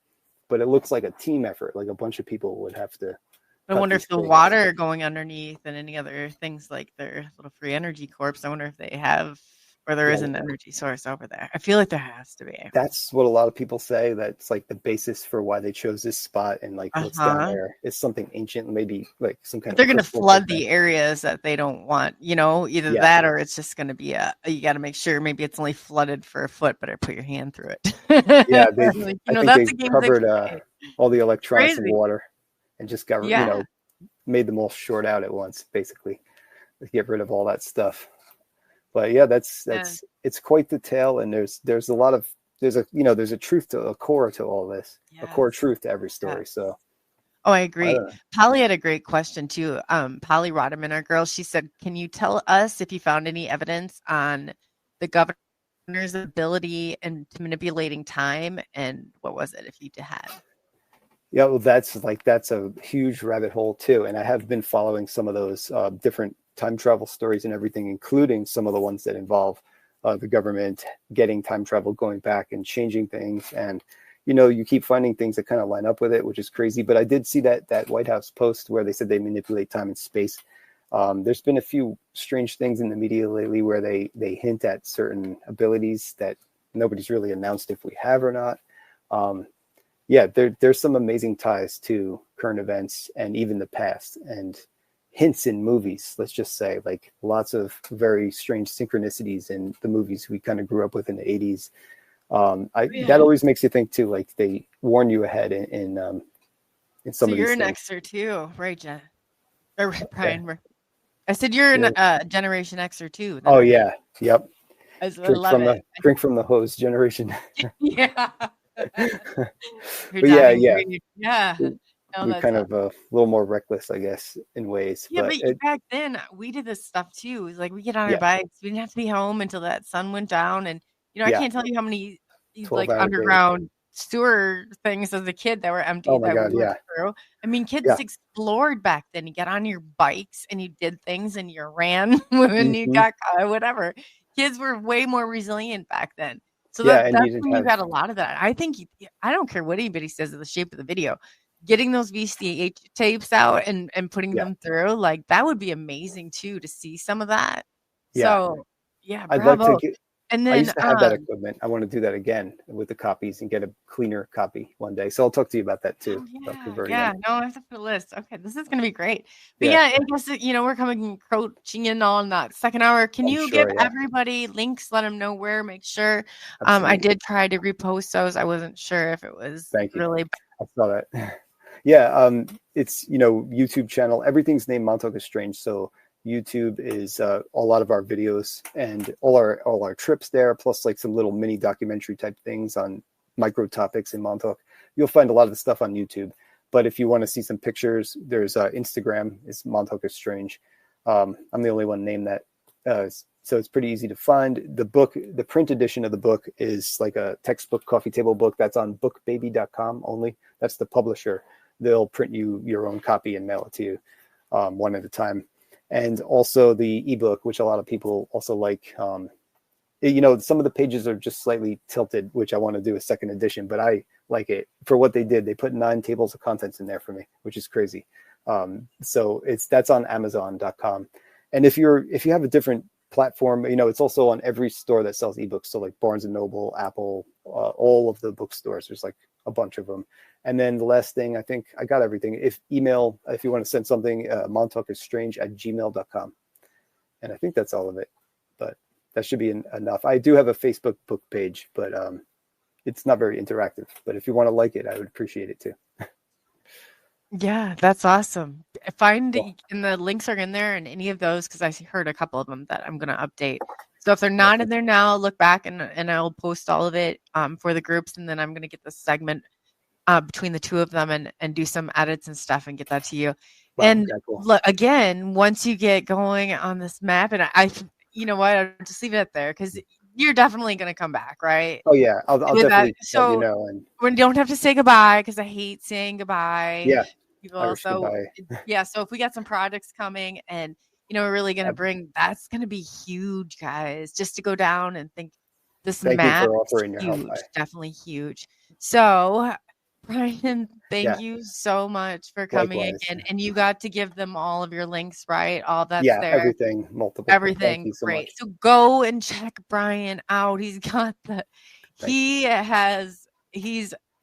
but it looks like a team effort. Like a bunch of people would have to. I wonder if the water going underneath and any other things like their little free energy corps. I wonder if they have, or there is an energy source over there. I feel like there has to be. That's what a lot of people say. That's like the basis for why they chose this spot, and like what's down there is something ancient, maybe like some kind of. They're going to flood the areas that they don't want. Either that or it's just going to be you got to make sure maybe it's only flooded for a foot, but put your hand through it. Yeah, I think they covered all the electronics in water. And just got, made them all short out at once, basically, to get rid of all that stuff. But yeah, it's quite the tale, and there's a truth to a core to all this, a core truth to every story. So, I agree. Polly had a great question too. Polly Rodeman, our girl, she said, "Can you tell us if you found any evidence on the governor governor's ability and to manipulating time, and what was it if you had? Yeah, well, that's a huge rabbit hole too, and I have been following some of those different time travel stories and everything, including some of the ones that involve the government getting time travel, going back and changing things, and you keep finding things that kind of line up with it, which is crazy. But I did see that White House post where they said they manipulate time and space. There's been a few strange things in the media lately where they hint at certain abilities that nobody's really announced if we have or not. Yeah, there's some amazing ties to current events and even the past, and hints in movies, let's just say, like lots of very strange synchronicities in the movies we kind of grew up with in the 80s. That always makes you think too, like they warn you ahead in some So of these you're an things. Xer too, right, Jen? Or Brian? I said you're an Generation Xer too. then, Oh right? yeah, yep. I love it. Drink from the hose generation. Yeah. But yeah. Yeah. No, We're that's kind of a little more reckless, I guess, in ways. yeah, But but back then we did this stuff too. It was like we get on our yeah, bikes. We didn't have to be home until that sun went down. And I yeah, can't tell you how many like 12-hour days. underground sewer things as a kid that were empty Oh my that God, we went yeah. through. I mean, kids Yeah. explored back then. You got on your bikes and you did things and you ran when you got caught, whatever. Kids were way more resilient back then. So Yeah, and that's you didn't when you have got a lot of that. I think I don't care what anybody says of the shape of the video. Getting those VCH tapes out and putting them through, like that would be amazing too to see some of that. yeah. So yeah, I'd like to bravo. get. And I then used to have that equipment. I want to do that again with the copies and get a cleaner copy one day. So I'll talk to you about that too. About converting them. no, I have to put a list. Okay, this is gonna be great. But Yeah. I guess we're encroaching in on that second hour. Can I'm you sure, give yeah. everybody links? Let them know where. Make sure. I Absolutely. did try to repost those. I wasn't sure if it was Thank you. really. I saw that. Yeah. It's YouTube channel. Everything's named Montauk is Strange. So YouTube is a lot of our videos and all our trips there, plus like some little mini documentary type things on micro topics in Montauk. You'll find a lot of the stuff on YouTube. But if you want to see some pictures, there's Instagram. It's Montauk is Strange. I'm the only one named that. So it's pretty easy to find. The book, the print edition of the book is like a textbook coffee table book that's on bookbaby.com only. That's the publisher. They'll print you your own copy and mail it to you one at a time. And also the ebook, which a lot of people also like. Some of the pages are just slightly tilted, which I want to do a second edition, but I like it for what they did. They put 9 tables of contents in there for me, which is crazy. So that's on Amazon.com. And if you have a different platform, it's also on every store that sells ebooks. So like Barnes and Noble, Apple, all of the bookstores. There's like a bunch of them. And then the last thing, I think I got everything. If you want to send something, montaukisstrange@gmail.com. And I think that's all of it, but that should be enough. I do have a Facebook book page, but it's not very interactive. But if you want to like it, I would appreciate it too. Yeah, that's awesome. And the links are in there and any of those, because I heard a couple of them that I'm going to update. So if they're not in there now, look back and I'll post all of it for the groups. And then I'm going to get the segment between the two of them and do some edits and stuff and get that to you. Wow, and cool. Look, again, once you get going on this map, and I'll just leave it there because you're definitely going to come back, right? Oh yeah, I'll definitely let you know. And we don't have to say goodbye because I hate saying goodbye. Yeah. People. So so if we got some projects coming and we're really going to bring, that's going to be huge, guys, just to go down and think this map is huge, definitely huge. So Brian, thank you so much for coming again. And you got to give them all of your links, right? All that's there. Everything, multiple. Everything. So great. So go and check Brian out. He's got he's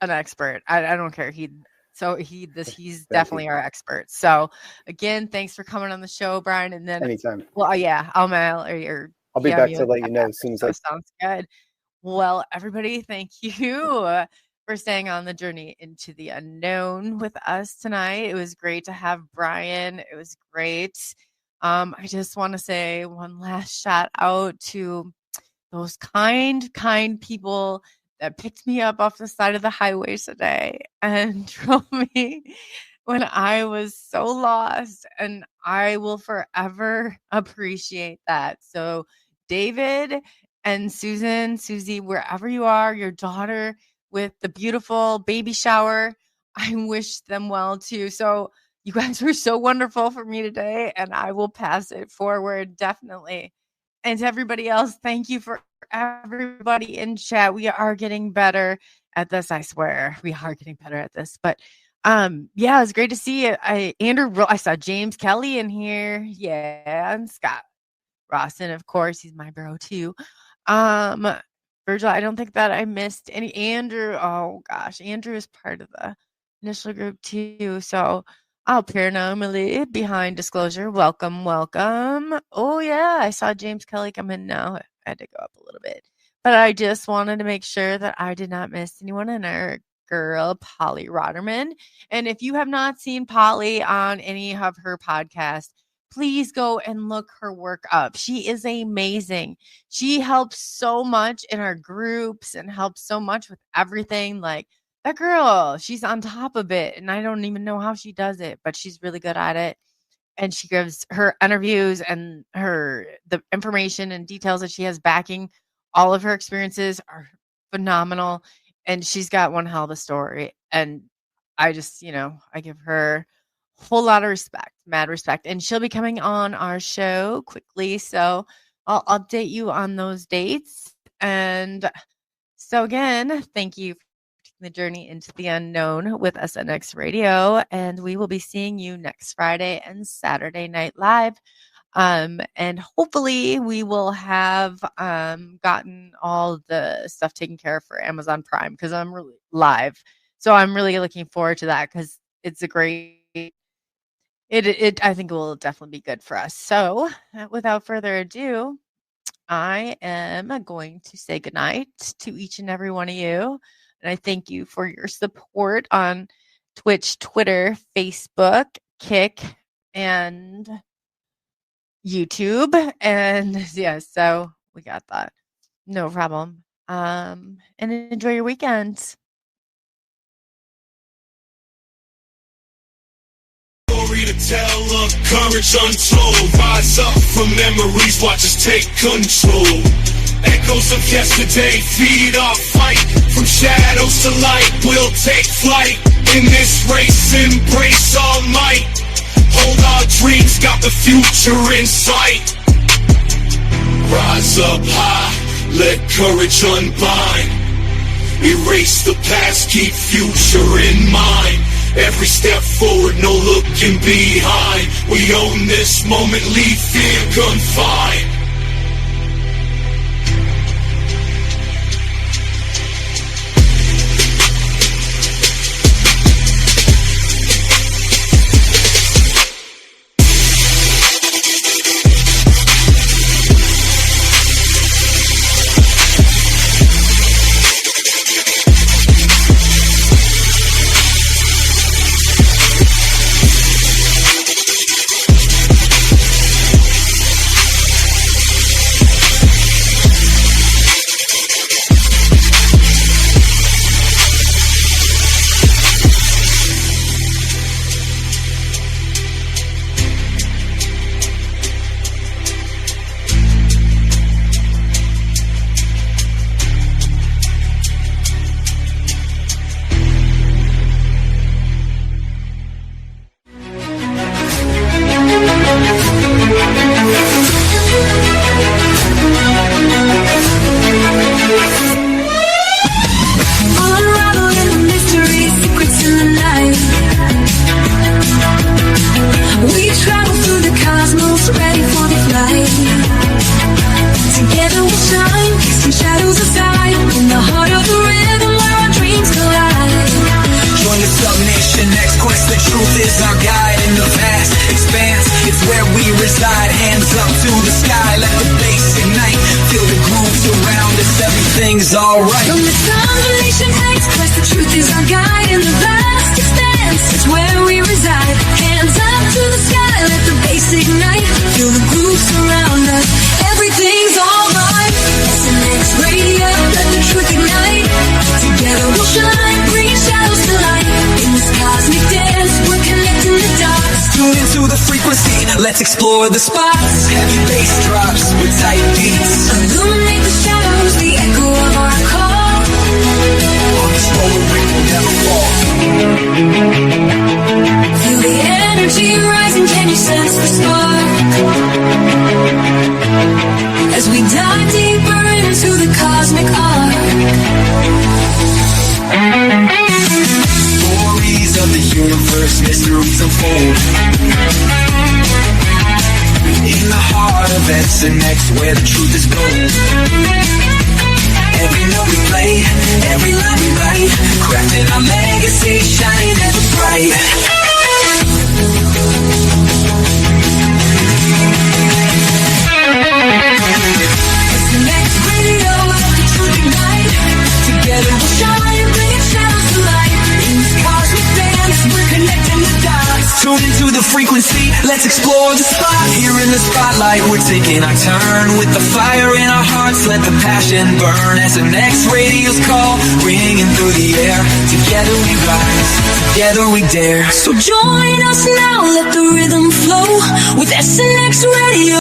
an expert. I don't care. He's definitely our expert. So again, thanks for coming on the show, Brian. And then anytime. Well, yeah, I'll mail or I'll be back to let you know as soon as sounds good. Well, everybody, thank you for staying on the journey into the unknown with us tonight. It was great to have Brian. It was great. I just want to say one last shout out to those kind people that picked me up off the side of the highway today and drove me when I was so lost. And I will forever appreciate that. So David And Susie, wherever you are, your daughter with the beautiful baby shower, I wish them well too. So you guys were so wonderful for me today, and I will pass it forward definitely. And to everybody else, thank you for everybody in chat. We are getting better at this, I swear. We are getting better at this. But yeah, it was great to see you. I saw James Kelly in here. Yeah, and Scott Rawson, of course. He's my bro too. Virgil, I don't think that I missed any. Andrew, oh gosh, Andrew is part of the initial group too. So Paranormally Behind Disclosure, welcome. Oh yeah, I saw James Kelly come in now. I had to go up a little bit, but I just wanted to make sure that I did not miss anyone in our girl, Polly Rotterman. And if you have not seen Polly on any of her podcasts, please go and look her work up. She is amazing. She helps so much in our groups and helps so much with everything. Like, that girl, she's on top of it, and I don't even know how she does it, but she's really good at it. And she gives her interviews and the information and details that she has backing all of her experiences are phenomenal. And she's got one hell of a story. And I just, I give her a whole lot of respect, mad respect. And she'll be coming on our show quickly. So I'll update you on those dates. And so again, thank you for taking the journey into the unknown with SNX Radio. And we will be seeing you next Friday and Saturday Night Live. And hopefully we will have gotten all the stuff taken care of for Amazon Prime, because I'm really live. So I'm really looking forward to that, because it's a great, I think it will definitely be good for us. So without further ado, I am going to say goodnight to each and every one of you. And I thank you for your support on Twitch, Twitter, Facebook, Kick, and YouTube. And yeah, so we got that. No problem. And enjoy your weekend. Story to tell of courage untold. Rise up from memories, watch us take control. Echoes of yesterday feed our fight. From shadows to light, we'll take flight. In this race, embrace all might. Hold our dreams, got the future in sight. Rise up high, let courage unbind. Erase the past, keep future in mind. Every step forward, no looking behind. We own this moment, leave fear confined. Alright. From the combination heights, quest the truth is our guide. In the vast expanse, it's where we reside. Hands up to the sky, let the bass ignite. Feel the groove surround us, everything's alright. SNX Radio, let the truth ignite. Together we'll shine, bringing shadows to light. In this cosmic dance, we're connecting the dots. Tune into the frequency, let's explore the spots. Heavy bass drops with tight beats. Illuminate the shadows, the echo of our call. On this road we will never fall. Feel the energy rising, can you sense the spark? As we dive deeper into the cosmic arc. Stories of the universe, mysteries unfold. In the heart of SNX, where the truth is gold. Every note we play, every line we write, crafting our legacy, shining ever bright. SNX radio, let the truth ignite. Together we'll shine, bringing shadows to light. In this cosmic dance, we're connecting the dots. Tune into the frequency, let's explore the spot. Here in the spotlight, we're taking our turn. With the fire in our hearts, let the passion burn. As the next radio's call, ringing through the air. Together we rise, together we dare. So join us now, let the rhythm flow with SNX radio.